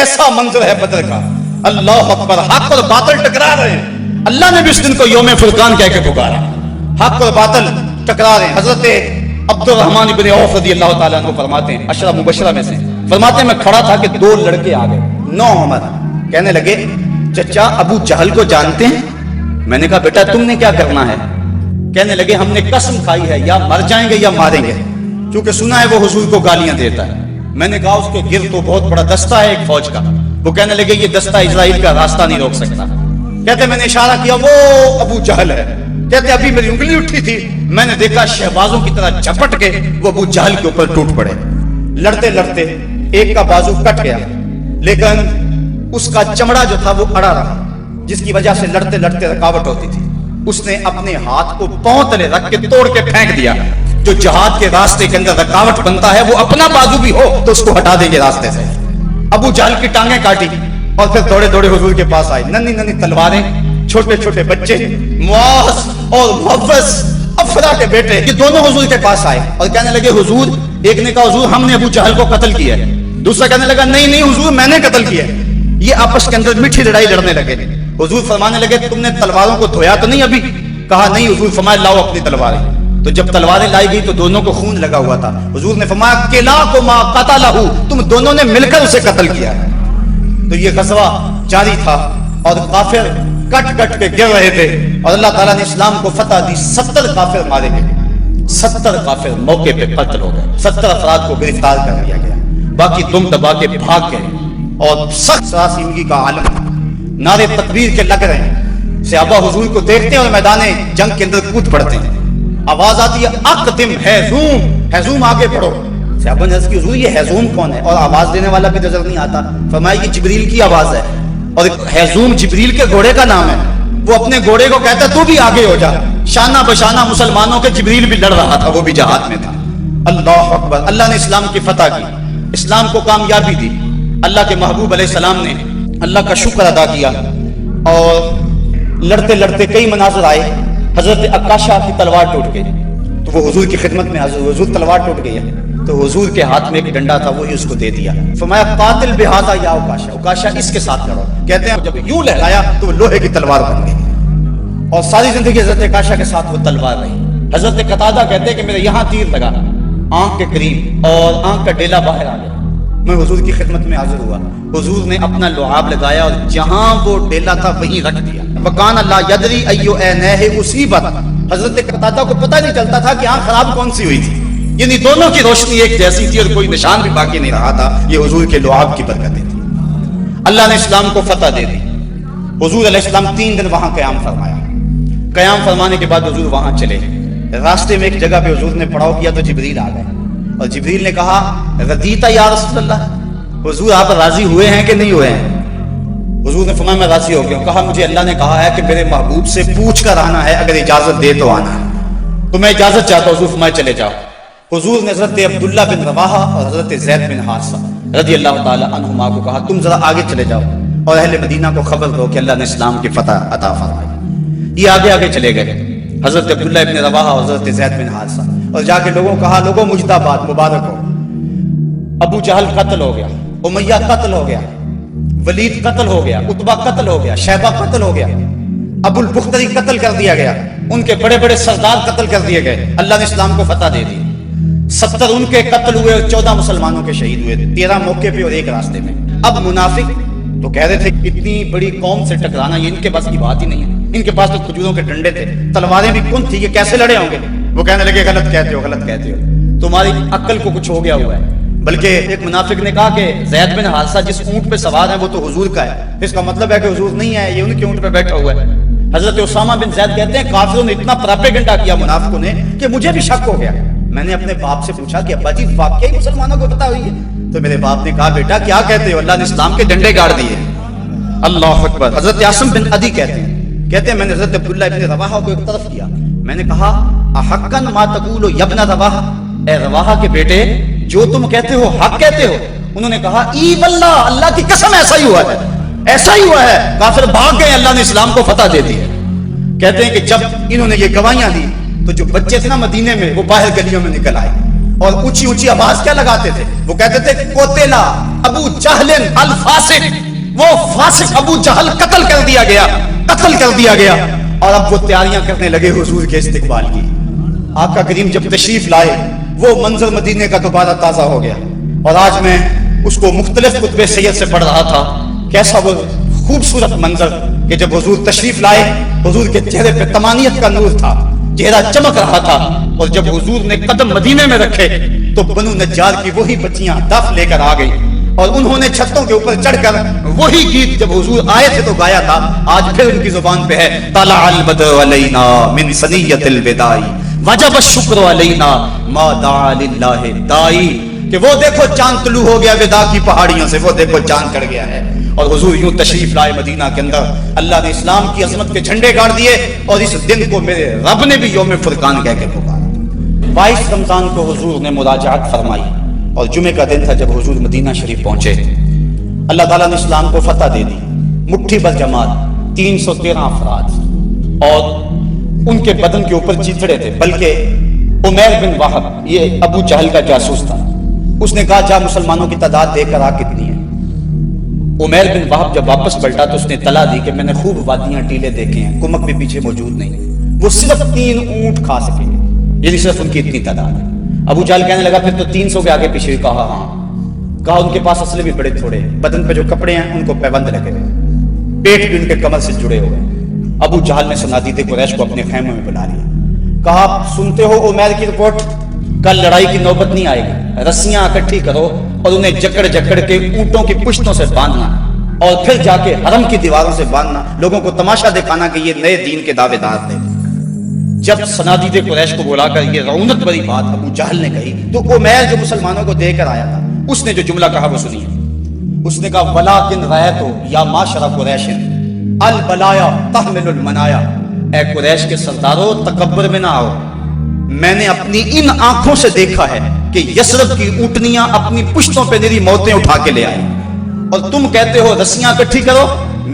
ایسا منظر ہے بدر کا، اللہ اکبر، حق اور باطل ٹکرا رہے ہیں۔ اللہ نے بھی اس دن کو یوم فرقان کہہ کے پکارا، حق اور باطل ٹکرا رہے ہیں۔ حضرت عبد الرحمن بن عوف رضی اللہ تعالیٰ عنہ فرماتے ہیں، عشرہ مبشرہ میں سے فرماتے ہیں، میں کھڑا تھا کہ دو لڑکے آ گئے، 9 عمر، کہنے لگے چچا ابو جہل کو جانتے ہیں؟ میں نے کہا بیٹا تم نے کیا کرنا ہے؟ کہنے لگے ہم نے قسم کھائی ہے یا مر جائیں گے یا ماریں گے، کیونکہ سنا ہے وہ حضور کو گالیاں دیتا ہے۔ میں نے کہا اس کے گرد تو بہت بڑا دستہ ہے ایک فوج کا۔ وہ کہنے لگے یہ دستہ اسرائیل کا راستہ نہیں روک سکتا۔ کہتے میں نے اشارہ کیا وہ ابو جہل ہے۔ کہتے ابھی میری انگلی اٹھی تھی، میں نے دیکھا شہبازوں کی طرح جھپٹ کے وہ ابو جہل کے اوپر ٹوٹ پڑے۔ لڑتے لڑتے ایک کا بازو کٹ گیا، لیکن اس کا چمڑا جو تھا وہ اڑا رہا، جس کی وجہ سے لڑتے لڑتے رکاوٹ ہوتی تھی۔ اس نے اپنے ہاتھ کو پاؤں تلے رکھ کے توڑ کے پھینک دیا۔ جو جہاد کے راستے کے اندر رکاوٹ بنتا ہے وہ اپنا بازو بھی ہو تو اس کو ہٹا دیں گے راستے سے۔ ابو جہل کی ٹانگیں کاٹی اور پھر دوڑے دوڑے حضور کے پاس آئے، ننھی ننھی تلواریں، چھوٹے چھوٹے بچے، معاذ اور محفظ افرا کے بیٹے، یہ دونوں حضور کے پاس آئے اور کہنے لگے حضور، ایک نے کہا حضور ہم نے ابو جہل کو قتل کیا ہے، دوسرا کہنے لگا نہیں نہیں حضور میں نے قتل کیا ہے۔ یہ آپس کے اندر میٹھی لڑائی لڑنے لگے۔ حضور فرمانے لگے تم نے تلواروں کو دھویا تو نہیں ابھی؟ کہا نہیں حضور۔ فرمایا لاؤ اپنی تلواریں۔ تو جب تلواریں لائی گئی تو دونوں کو خون لگا ہوا تھا۔ حضور نے فرمایا کلاکما قتلہ، تم دونوں نے مل کر اسے قتل کیا۔ تو یہ غزوہ جاری تھا اور کافر کٹ کٹ کے گر رہے تھے اور اللہ تعالیٰ نے اسلام کو فتح دی۔ 70 کافر مارے گئے، 70 کافر موقع پہ قتل ہو گئے، 70 افراد کو گرفتار کر لیا گیا، باقی دم دبا کے بھاگ گئے اور سخت سراسیمگی کا عالم، نعرے تکبیر کے لگ رہے ہیں۔ صحابہ حضور کو دیکھتے ہیں اور میدان جنگ کے اندر کود پڑتے ہیں۔ آواز آتی ہے اقدم ہیزوم، ہیزوم آگے بڑھو۔ صحابہ نے عرض کی حضور یہ ہیزوم کون ہے؟ اور آواز دینے والا بھی نظر نہیں آتا۔ فرمایا یہ جبریل کی آواز ہے اور ہیزوم جبریل کے گھوڑے کا نام ہے۔ وہ اپنے گھوڑے کو کہتا ہے تو بھی آگے ہو جا۔ شانہ بشانہ مسلمانوں کے جبریل بھی لڑ رہا تھا، وہ بھی جہاد میں تھا۔ اللہ اکبر، اللہ نے اسلام کی فتح کی، اسلام کو کامیابی دی۔ اللہ کے محبوب علیہ السلام نے اللہ کا شکر ادا کیا اور لڑتے لڑتے کئی مناظر آئے۔ حضرت عکاشہ کی تلوار ٹوٹ گئی تو وہ حضور کی خدمت میں حضور، حضور تلوار ٹوٹ گئی ہے تو حضور کے ہاتھ میں ایک ڈنڈا تھا، وہی اس کو دے دیا۔ فرمایا قاتل بہذا یا عکاشہ، عکاشہ اس کے ساتھ لڑو۔ کہتے ہیں جب یوں لہرایا تو وہ لوہے کی تلوار بن گئی اور ساری زندگی حضرت عکاشہ کے ساتھ وہ تلوار رہی۔ حضرت قتادہ کہتے ہیں کہ میرے یہاں تیر لگا آنکھ کے قریب اور آنکھ کا ڈیلا باہر آ گیا۔ میں حضور کی خدمت میں حاضر ہوا، حضور نے اپنا لعاب لگایا اور جہاں وہ ڈیلا تھا وہیں رکھ دیا۔ وکان اللہ یدری ایو عینہ اصیبت، حضرت قتادہ کو پتہ نہیں چلتا تھا کہ آنکھ خراب کون سی ہوئی تھی، یعنی دونوں کی روشنی ایک جیسی تھی اور کوئی نشان بھی باقی نہیں رہا تھا۔ یہ حضور کے لعاب کی برکتیں تھی۔ اللہ نے اسلام کو فتح دے دی۔ حضور علیہ السلام 3 دن وہاں قیام فرمایا۔ قیام فرمانے کے بعد حضور وہاں چلے، راستے میں ایک جگہ پہ حضور نے پڑاؤ کیا تو جبریل آ گئے اور جبریل نے کہا رضیت یا رسول اللہ، حضور آپ راضی ہوئے ہیں کہ نہیں ہوئے ہیں؟ حضور نے فرمایا میں راضی ہو گیا ہوں۔ کہا مجھے اللہ نے کہا ہے کہ میرے محبوب سے پوچھ کر آنا ہے، اگر اجازت دے تو آنا ہے، تو میں اجازت چاہتا ہوں۔ حضور فرمایا چلے جاؤ۔ حضور نے حضرت عبداللہ بن رواحہ اور حضرت زید بن حارثہ رضی اللہ تعالی عنہما کو کہا تم ذرا آگے چلے جاؤ اور اہل مدینہ کو خبر دو کہ اللہ نے اسلام کی فتح عطا فرمائی۔ یہ آگے آگے چلے گئے، حضرت عبداللہ بن رواحہ اور حضرت زید بن حارثہ، اور جا کے لوگوں کو کہا لوگوں مجدہ بات، مبارک ہو، ابو جہل قتل ہو گیا، امیہ قتل ہو گیا، ولید قتل ہو گیا، عتبہ قتل ہو گیا، شیبہ قتل ہو گیا، ابو البختری قتل کر دیا گیا، ان کے بڑے بڑے سردار قتل کر دیے گئے، اللہ نے اسلام کو فتح دے دی۔ 70 ان کے قتل ہوئے اور 14 مسلمانوں کے شہید ہوئے، 13 موقع پہ اور 1 راستے میں۔ اب منافق تو کہہ رہے تھے اتنی بڑی قوم سے ٹکرانا یہ ان کے پاس کی بات ہی نہیں ہے، ان کے پاس تو کھجوروں کے ڈنڈے تھے، تلواریں بھی کن تھی، یہ کیسے لڑے ہوں گے؟ وہ کہنے لگے غلط کہتے ہو، غلط کہتے ہو، تمہاری عقل کو کچھ ہو گیا ہوا ہے۔ بلکہ ایک منافق نے کہا کہ زید بن حارثہ جس اونٹ پہ سوار ہے وہ تو حضور کا ہے، اس کا مطلب ہے کہ حضور نہیں ہے، یہ ان کے اونٹ پہ بیٹھا ہوا ہے۔ حضرت اسامہ بن زید کہتے ہیں کافروں نے اتنا پراپیگنڈا کیا منافقوں نے کہ مجھے بھی شک ہو گیا۔ میں نے اپنے باپ سے پوچھا کہ ابا جی واقعی مسلمانوں کو پتہ ہوئی ہے؟ تو میرے باپ نے کہا بیٹا کیا کہتے ہو، اللہ نے اسلام کے ڈنڈے گاڑ دیے۔ اللہ اکبر۔ حضرت عاصم بن عدی کہتے ہیں میں نے حضرت عبداللہ ابن رواحہ کو ایک طرف کیا، میں نے کہا احقا ما تقول یا ابن رواحہ، اے رواحہ کے بیٹے جو تم کہتے ہو حق کہتے ہو؟ انہوں نے کہا ای واللہ، اللہ کی قسم ایسا ہی ہوا ہے، ایسا ہی ہوا ہے۔ کافر بھاگ گئے، اللہ نے اسلام کو فتح دے دی ہے۔ کہتے ہیں کہ جب انہوں نے یہ گواہیاں دی تو جو بچے تھے نا مدینے میں وہ باہر گلیوں میں نکل آئے اور اونچی اونچی آواز کیا لگاتے تھے؟ وہ کہتے تھے قتل ابو جہل الفاسق، وہ فاسق ابو جہل قتل کر دیا گیا، قتل کر دیا گیا۔ اور اب وہ تیاریاں کرنے لگے حضور کے استقبال کی۔ آقا کریم جب تشریف لائے وہ منظر مدینے کا دوبارہ تازہ ہو گیا، اور آج میں اس کو مختلف خطبے سید سے پڑھ رہا تھا۔ کیسا وہ خوبصورت منظر کہ جب حضور تشریف لائے، حضور کے چہرے پہ طمانیت کا نور تھا، چہرہ چمک رہا تھا، اور جب حضور نے قدم مدینے میں رکھے تو بنو نجار کی وہی بچیاں دف لے کر آ گئی، اور انہوں نے چھتوں کے اوپر چڑھ کر وہی گیت جب حضور آئے تھے تو گایا تھا، آج پھر ان کی زبان پہ ہے طلع البدر علینا من ثنیۃ الوداع وجب الشکر علینا ما دعا للہ دائی، کہ وہ دیکھو چاند طلوع ہو گیا وداع کی پہاڑیوں سے، وہ دیکھو چاند چڑھ گیا ہے۔ اور حضور یوں تشریف لائے مدینہ کے اندر، اللہ نے اسلام کی عظمت کے جھنڈے گاڑ دیے، اور اس دن کو میرے رب نے بھی یوم فرقان کہہ کے پکارا۔ 22 رمضان کو حضور نے مراجعت فرمائی، اور جمعے کا دن تھا جب حضور مدینہ شریف پہنچے۔ اللہ تعالیٰ نے اسلام کو فتح دے دی، مٹھی بھر جماعت، 313 افراد، اور ان کے بدن کے اوپر چیتڑے تھے، بلکہ عمیر بن وہب یہ ابو جہل کا جاسوس تھا، اس نے کہا جا مسلمانوں کی تعداد دیکھ کر آ کتنی ہے۔ عمیر بن وہب جب واپس پلٹا تو اس نے اطلاع دی کہ میں نے خوب وادیاں ٹیلے دیکھے ہیں، کمک بھی پیچھے موجود نہیں، وہ صرف 3 اونٹ کھا سکیں گے، یعنی صرف ان کی اتنی تعداد ہے۔ ابو جہل کہنے لگا پھر تو 300 کے آگے پیچھے، کہا ہاں، کہا ان کے پاس اسلحے بھی بڑے تھوڑے، بدن پہ جو کپڑے ہیں ان کو پیبند لگے ہوئے، پیٹ بھی ان کے کمر سے جڑے ہوئے۔ ابو جہل نے صنادید قریش کو اپنے خیمے میں بلا لیا، کہا سنتے ہو عمیر کی رپورٹ، کل لڑائی کی نوبت نہیں آئے گی، رسیاں اکٹھی کرو اور انہیں جکڑ جکڑ کے اونٹوں کی پشتوں سے باندھنا، اور پھر جا کے حرم کی دیواروں سے باندھنا، لوگوں کو تماشا دکھانا کہ یہ نئے دین کے دعوے دار تھے۔ جب صنادید قریش کو بلا کر یہ رعونت بری بات ابو جہل نے کہی تو عمیر جو مسلمانوں کو دے کر آیا تھا، اس نے جو جملہ کہا وہ سنیے۔ اس نے کہا وَلَٰكِنْ رَأَيْتُ يَا مَعْشَرَ قُرَيْشٍ الْبَلَايَا تَحْمِلُ الْمَنَايَا، اے قریش کے سردارو تکبر میں نہ آؤ، میں نے اپنی ان آنکھوں سے دیکھا ہے کہ یثرب کی اونٹنیاں اپنی پشتوں پہ میری موتیں اٹھا کے لے آئی، اور تم کہتے ہو رسیاں اکٹھی کرو،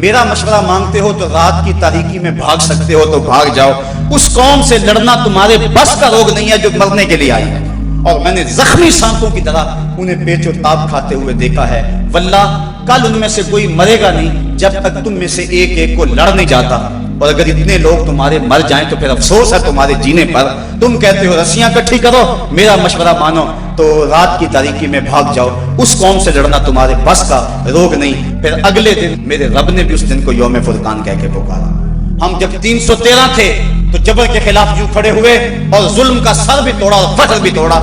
میرا مشورہ مانگتے ہو تو رات کی تاریکی میں بھاگ سکتے ہو تو بھاگ جاؤ، اس قوم سے لڑنا تمہارے بس کا روگ نہیں ہے جو مرنے کے لیے آئی ہے، اور میں نے زخمی سانپوں کی طرح انہیں پیچ و تاب کھاتے ہوئے دیکھا ہے، واللہ کل ان میں سے کوئی مرے گا نہیں جب تک تم میں سے ایک ایک کو لڑ نہیں جاتا، اور اگر اتنے لوگ تمہارے مر جائیں تو پھر افسوس ہے تمہارے جینے پر۔ تم کہتے ہو رسیاں اکٹھی کرو، میرا مشورہ مانو تو رات کی تاریکی میں بھاگ جاؤ، اس قوم سے لڑنا تمہارے بس کا روگ نہیں۔ پھر اگلے دن میرے رب نے بھی اس دن کو یوم فرقان کہہ کے پکارا۔ ہم جب 313 تھے تو جبر کے خلاف یوں کھڑے ہوئے اور ظلم کا سر بھی توڑا اور فخر بھی توڑا۔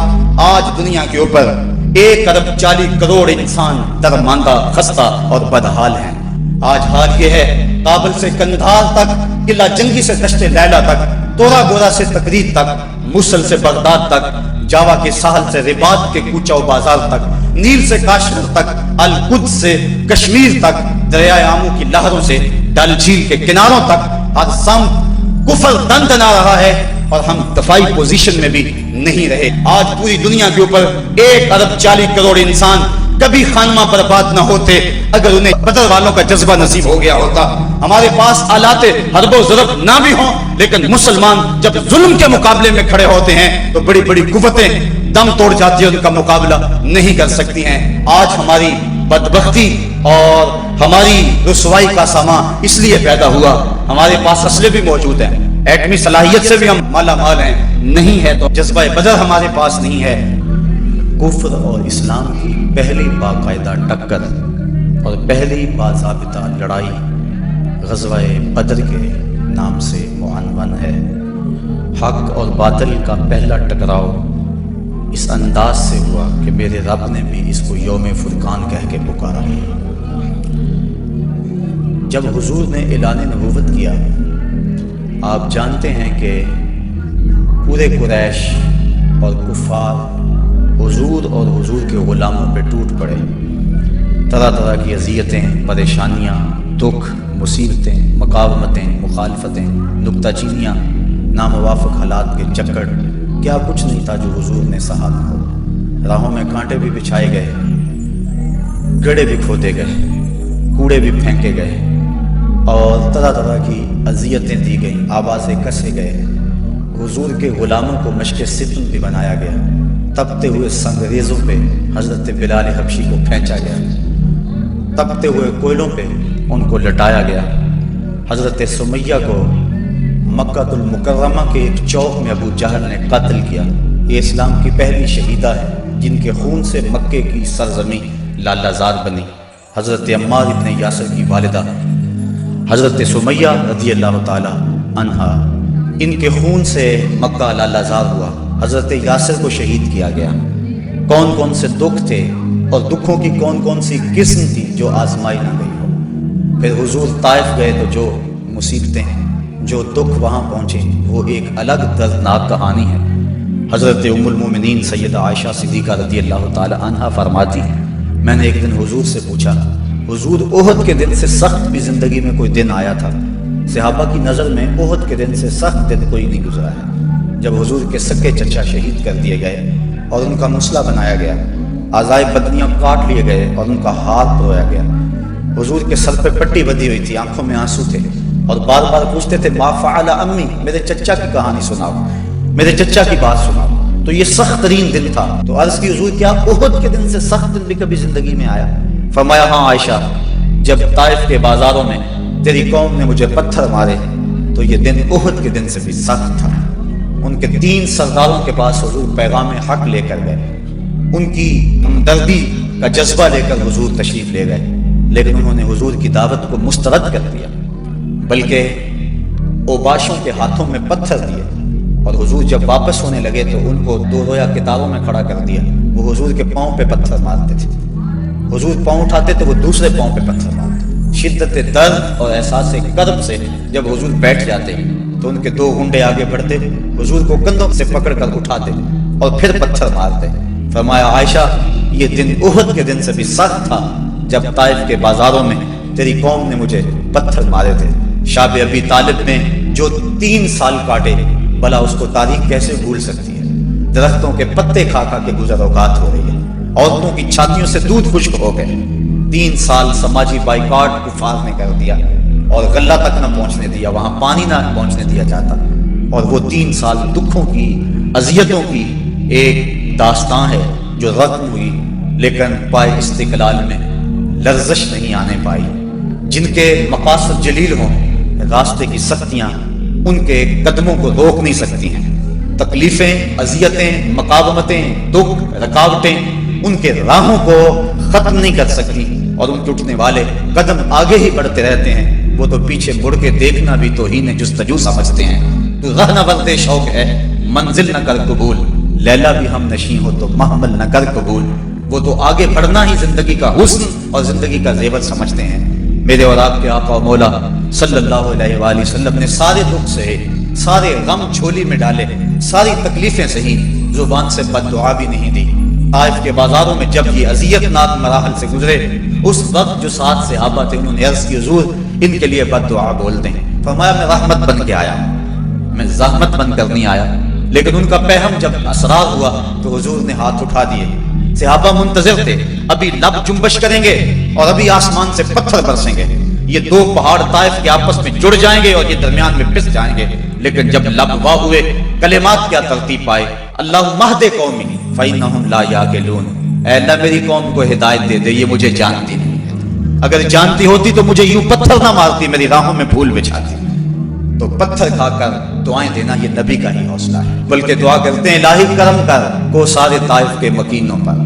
آج دنیا کے اوپر 1 ارب 40 کروڑ انسان درماندہ، خستہ اور بدحال ہیں۔ آج حال یہ ہے کابل سے کندھار تک، قلعہ جنگی سے دشت لیلا تک، تورا گورا سے تقریر تک، موصل سے بغداد تک، جاوا کے ساحل سے رباط کے کوچہ و بازار تک، نیل سے کاشمیر تک، القدس سے کشمیر تک، دریائے آمو کی لہروں سے ڈل جھیل کے کناروں تک، ہر سمت کفر دندنا رہا ہے اور ہم دفاعی پوزیشن میں بھی نہیں رہے۔ آج پوری دنیا کے اوپر 1 ارب 40 کروڑ انسان کبھی خانمہ برباد نہ ہوتے اگر انہیں بدر والوں کا جذبہ نصیب ہو گیا ہوتا۔ ہمارے پاس آلات حرب و ضرب نہ بھی ہوں، لیکن مسلمان جب ظلم کے مقابلے میں کھڑے ہوتے ہیں تو بڑی بڑی قوتیں دم توڑ جاتی ہیں، ان کا مقابلہ نہیں کر سکتی ہیں۔ آج ہماری بدبختی اور ہماری رسوائی کا سامان اس لیے پیدا ہوا، ہمارے پاس اسلحے بھی موجود ہیں، ایٹمی صلاحیت سے بھی ہم مالا مال ہیں، نہیں ہے تو جذبہ بدر ہمارے پاس نہیں ہے۔ کفر اور اسلام کی پہلی باقاعدہ ٹکر اور پہلی باضابطہ لڑائی غزوہ بدر کے نام سے معنون ہے۔ حق اور باطل کا پہلا ٹکراؤ اس انداز سے ہوا کہ میرے رب نے بھی اس کو یوم فرقان کہہ کے پکارا۔ جب حضور نے اعلان نبوت کیا، آپ جانتے ہیں کہ پورے قریش اور کفار حضور اور حضور کے غلاموں پہ ٹوٹ پڑے، طرح طرح کی اذیتیں، پریشانیاں، دکھ، مصیبتیں، مقاومتیں، مخالفتیں، نکتہ چینیاں، ناموافق حالات کے چکر، کیا کچھ نہیں تھا جو حضور نے سہا نہ ہو۔ راہوں میں کانٹے بھی بچھائے گئے، گڑے بھی کھودے گئے، کوڑے بھی پھینکے گئے، اور طرح طرح کی اذیتیں دی گئیں، آوازیں کسے گئے، حضور کے غلاموں کو مشق ستم بھی بنایا گیا، تپتے ہوئے سنگریزوں پہ حضرت بلال حبشی کو پھینچا گیا، تپتے ہوئے کوئلوں پہ ان کو لٹایا گیا۔ حضرت سمیہ کو مکہ المکرمہ کے ایک چوک میں ابو جہل نے قتل کیا۔ یہ اسلام کی پہلی شہیدہ ہے جن کے خون سے مکے کی سرزمین لالہ زار بنی۔ حضرت عمار ابن یاسر کی والدہ حضرت سمیہ رضی اللہ تعالی عنہا، ان کے خون سے مکہ لالہ زار ہوا۔ حضرت یاسر کو شہید کیا گیا۔ کون کون سے دکھ تھے اور دکھوں کی کون کون سی قسم تھی جو آزمائی نہ گئی ہو۔ پھر حضور طائف گئے تو جو مصیبتیں، جو دکھ وہاں پہنچے، وہ ایک الگ دردناک کہانی ہے۔ حضرت ام المومنین سیدہ عائشہ صدیقہ رضی اللہ تعالی عنہا فرماتی، میں نے ایک دن حضور سے پوچھا، حضور احد کے دن سے سخت بھی زندگی میں کوئی دن آیا تھا؟ صحابہ کی نظر میں احد کے دن سے سخت دن کوئی نہیں گزرا ہے۔ جب حضور کے سکے چچا شہید کر دیے گئے اور ان کا مسئلہ بنایا گیا، اعضائے بدنیاں کاٹ لیے گئے اور ان کا ہاتھ دھویا گیا، حضور کے سر پہ پٹی بندھی ہوئی تھی، آنکھوں میں آنسو تھے اور بار بار پوچھتے تھے ما فعل امی، میرے چچا کی کہانی سناؤ، میرے چچا کی بات سناؤ۔ تو یہ سخت ترین دن تھا۔ تو عرض کی حضور کیا احد کے دن سے سخت دن بھی کبھی زندگی میں آیا؟ فرمایا ہاں عائشہ، جب طائف کے بازاروں میں تیری قوم نے مجھے پتھر مارے تو یہ دن احد کے دن سے بھی سخت تھا۔ ان کے 3 سرداروں کے پاس حضور پیغام حق لے کر گئے، ان کی ہمدردی کا جذبہ لے کر حضور تشریف لے گئے، لیکن انہوں نے حضور کی دعوت کو مسترد کر دیا، بلکہ اوباشوں کے ہاتھوں میں پتھر دیے، اور حضور جب واپس ہونے لگے تو ان کو 2 رویا کتابوں میں کھڑا کر دیا۔ وہ حضور کے پاؤں پہ پتھر مارتے تھے، حضور پاؤں اٹھاتے تو وہ دوسرے پاؤں پہ پتھر مارتے۔ شدت درد اور احساس کرب سے جب حضور بیٹھ جاتے تو ان کے 2 گنڈے آگے بڑھتے، حضور کو کندھوں سے پکڑ کر اٹھاتے اور پھر پتھر مارتے۔ فرمایا عائشہ، یہ دن احد کے دن سے بھی سخت تھا جب طائف کے بازاروں میں تیری قوم نے مجھے پتھر مارے تھے۔ شاب ابی طالب نے جو 3 سال کاٹے، بھلا اس کو تاریخ کیسے بھول سکتی ہے؟ درختوں کے پتے کھا کھا کے گزر اوقات ہو رہی ہے، عورتوں کی چھاتیوں سے دودھ خشک ہو گئے۔ 3 سال سماجی بائیکاٹ کفار نے کر دیا اور غلہ تک نہ پہنچنے دیا، وہاں پانی نہ پہنچنے دیا جاتا، اور وہ 3 سال دکھوں کی، اذیتوں کی ایک داستان ہے جو ختم ہوئی، لیکن پائے استقلال میں لرزش نہیں آنے پائی۔ جن کے مقاصد جلیل ہوں، راستے کی سختیاں ان کے قدموں کو روک نہیں سکتی ہیں، تکلیفیں، اذیتیں، مقاومتیں، دکھ، رکاوٹیں ان کے راہوں کو ختم نہیں کر سکتی، اور ان کے اٹھنے والے قدم آگے ہی بڑھتے رہتے ہیں۔ وہ تو پیچھے مڑ کے دیکھنا بھی توہین جستجو سمجھتے ہیں۔ تو راہ نہ ورد شوق ہے، منزل نہ کر قبول، لیلا بھی ہم نشیں ہو تو محمل نہ کر قبول۔ وہ تو آگے بڑھنا ہی زندگی کا حسن اور زندگی کا زیور سمجھتے ہیں۔ میرے اور آپ کے آقا و مولا صلی اللہ علیہ وآلہ وسلم نے سارے دکھ سہے، سارے غم جھولی میں ڈالے، ساری تکلیفیں سہی، زبان سے بد دعا بھی نہیں دی۔ طائف کے بازاروں میں جب یہ اذیت ناک مراحل سے گزرے، اس وقت جو 7 صحابہ تھے انہوں نے عرض کی حضور ان کے لیے بد دعا بول دیں۔ فرمایا میں رحمت بن کے آیا، میں زحمت بن کر نہیں آیا۔ لیکن ان کا پہم جب اسرار ہوا تو حضور نے ہاتھ اٹھا دیے۔ صحابہ منتظر تھے، ابھی لب جنبش کریں گے اور ابھی آسمان سے پتھر برسیں گے، یہ 2 پہاڑ طائف کے آپس میں جڑ جائیں گے اور یہ درمیان میں پس جائیں گے۔ لیکن جب لب واہ ہوئے، کلمات کیا ترتیب پائے، اللہم اہد قومی فإنہم لا یعقلون، اے اللہ میری قوم کو ہدایت دے دے، یہ مجھے جانتی نہیں ہے، اگر جانتی ہوتی تو مجھے یوں پتھر نہ مارتی، میری راہوں میں پھول بچھاتی۔ تو پتھر کھا کر دعائیں دینا یہ نبی کا ہی حوصلہ ہے، بلکہ دعا کرتے ہیں الہی کرم کر کو سارے طائف کے مکینوں پر،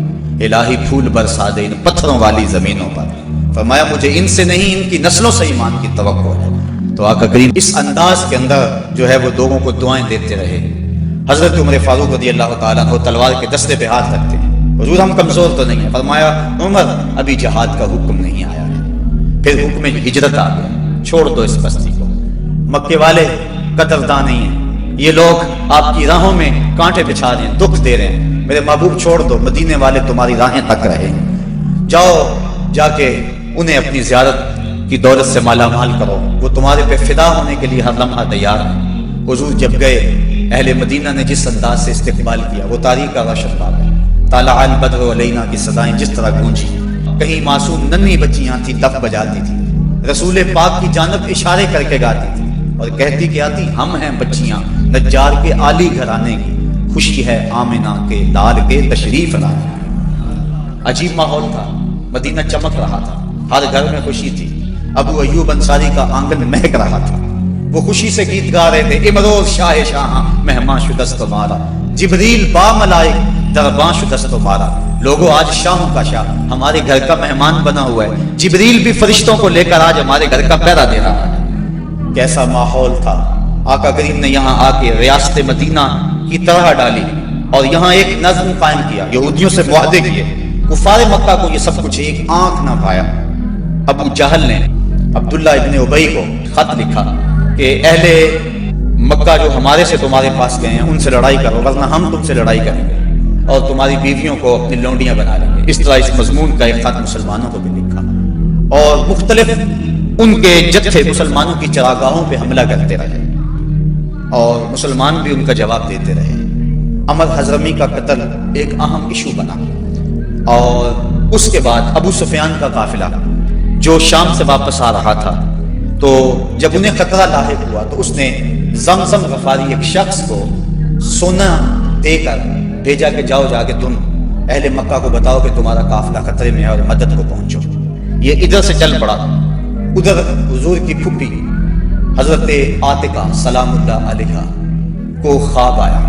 الہی پھول برسا دے ان پتھروں والی زمینوں پر۔ فرمایا مجھے ان سے نہیں، ان کی نسلوں سے ایمان کی توقع ہے۔ تو آقا کریم اس انداز کے اندر جو ہے وہ لوگوں کو دعائیں دیتے رہے۔ حضرت عمر فاروق رضی اللہ تعالیٰ عنہ تلوار کے دستے پہ ہاتھ رکھتے ہیں، حضور ہم کمزور تو نہیں ہیں۔ فرمایا عمر ابھی جہاد کا حکم نہیں آیا ہے، پھر حکم ہجرت آ گیا، چھوڑ دو اس بستی کو، مکے والے قدردان نہیں ہیں، یہ لوگ آپ کی راہوں میں کانٹے بچھا رہے ہیں، دکھ دے رہے ہیں، میرے محبوب چھوڑ دو، مدینے والے تمہاری راہیں تک رہے، جاؤ جا کے انہیں اپنی زیارت کی دولت سے مالا مال کرو، وہ تمہارے پہ فدا ہونے کے لیے ہر لمحہ تیار ہیں۔ حضور جب گئے، اہل مدینہ نے جس انداز سے استقبال کیا وہ تاریخ کا روشن باب ہے۔ طلع البدر علینا کی صدائیں جس طرح گونجی، کہیں معصوم ننھی بچیاں تھیں لب بجاتی تھی، رسول پاک کی جانب اشارے کر کے گاتی تھی اور کہتی کہ آتی ہم ہیں بچیاں نجار کے عالی گھرانے کی، خوشی ہے آمنہ کے لال کے تشریف لائے۔ عجیب ماحول تھا، مدینہ چمک رہا تھا، ہر گھر میں خوشی تھی۔ ابو ایوب انصاری کا آنگن مہک رہا تھا، وہ خوشی سے گیت گا رہے تھے، امروز شاہ شاہاں مہمان شدست مارا، جبریل با ملائک درباں شدست مارا۔ لوگوں آج شاہوں کا شاہ ہمارے گھر کا مہمان بنا ہوا ہے، جبریل بھی فرشتوں کو لے کر آج ہمارے گھر کا پہرا دے رہا ہے۔ کیسا ماحول تھا! آقا کریم نے یہاں آ کے ریاست مدینہ کی طرح ڈالی اور یہاں ایک نظم قائم کیا، یہودیوں سے معاہدے کیے۔ کفار مکہ کو یہ سب کچھ ایک آنکھ نہ پایا۔ ابو جہل نے عبداللہ ابن ابی کو خط لکھا کہ اہل مکہ جو ہمارے سے تمہارے پاس گئے ہیں ان سے لڑائی کرو، ورنہ ہم تم سے لڑائی کریں گے اور تمہاری بیویوں کو اپنی لونڈیاں بنا لیں گے۔ اس طرح اس مضمون کا ایک خط مسلمانوں کو بھی لکھا اور مختلف ان کے جتھے مسلمانوں کی چراگاہوں پہ حملہ کرتے رہے اور مسلمان بھی ان کا جواب دیتے رہے۔ عمر حضرمی کا قتل ایک اہم ایشو بنا اور اس کے بعد ابو سفیان کا قافلہ جو شام سے واپس آ رہا تھا، تو جب انہیں خطرہ لاحق ہوا تو اس نے زمزم غفاری ایک شخص کو سونا دے کر بھیجا کہ جاؤ جا کے تم اہل مکہ کو بتاؤ کہ تمہارا قافلہ خطرے میں ہے اور مدد کو پہنچو۔ یہ ادھر سے چل پڑا، ادھر حضور کی پھپھی حضرت عاتقہ سلام اللہ علیہا کو خواب آیا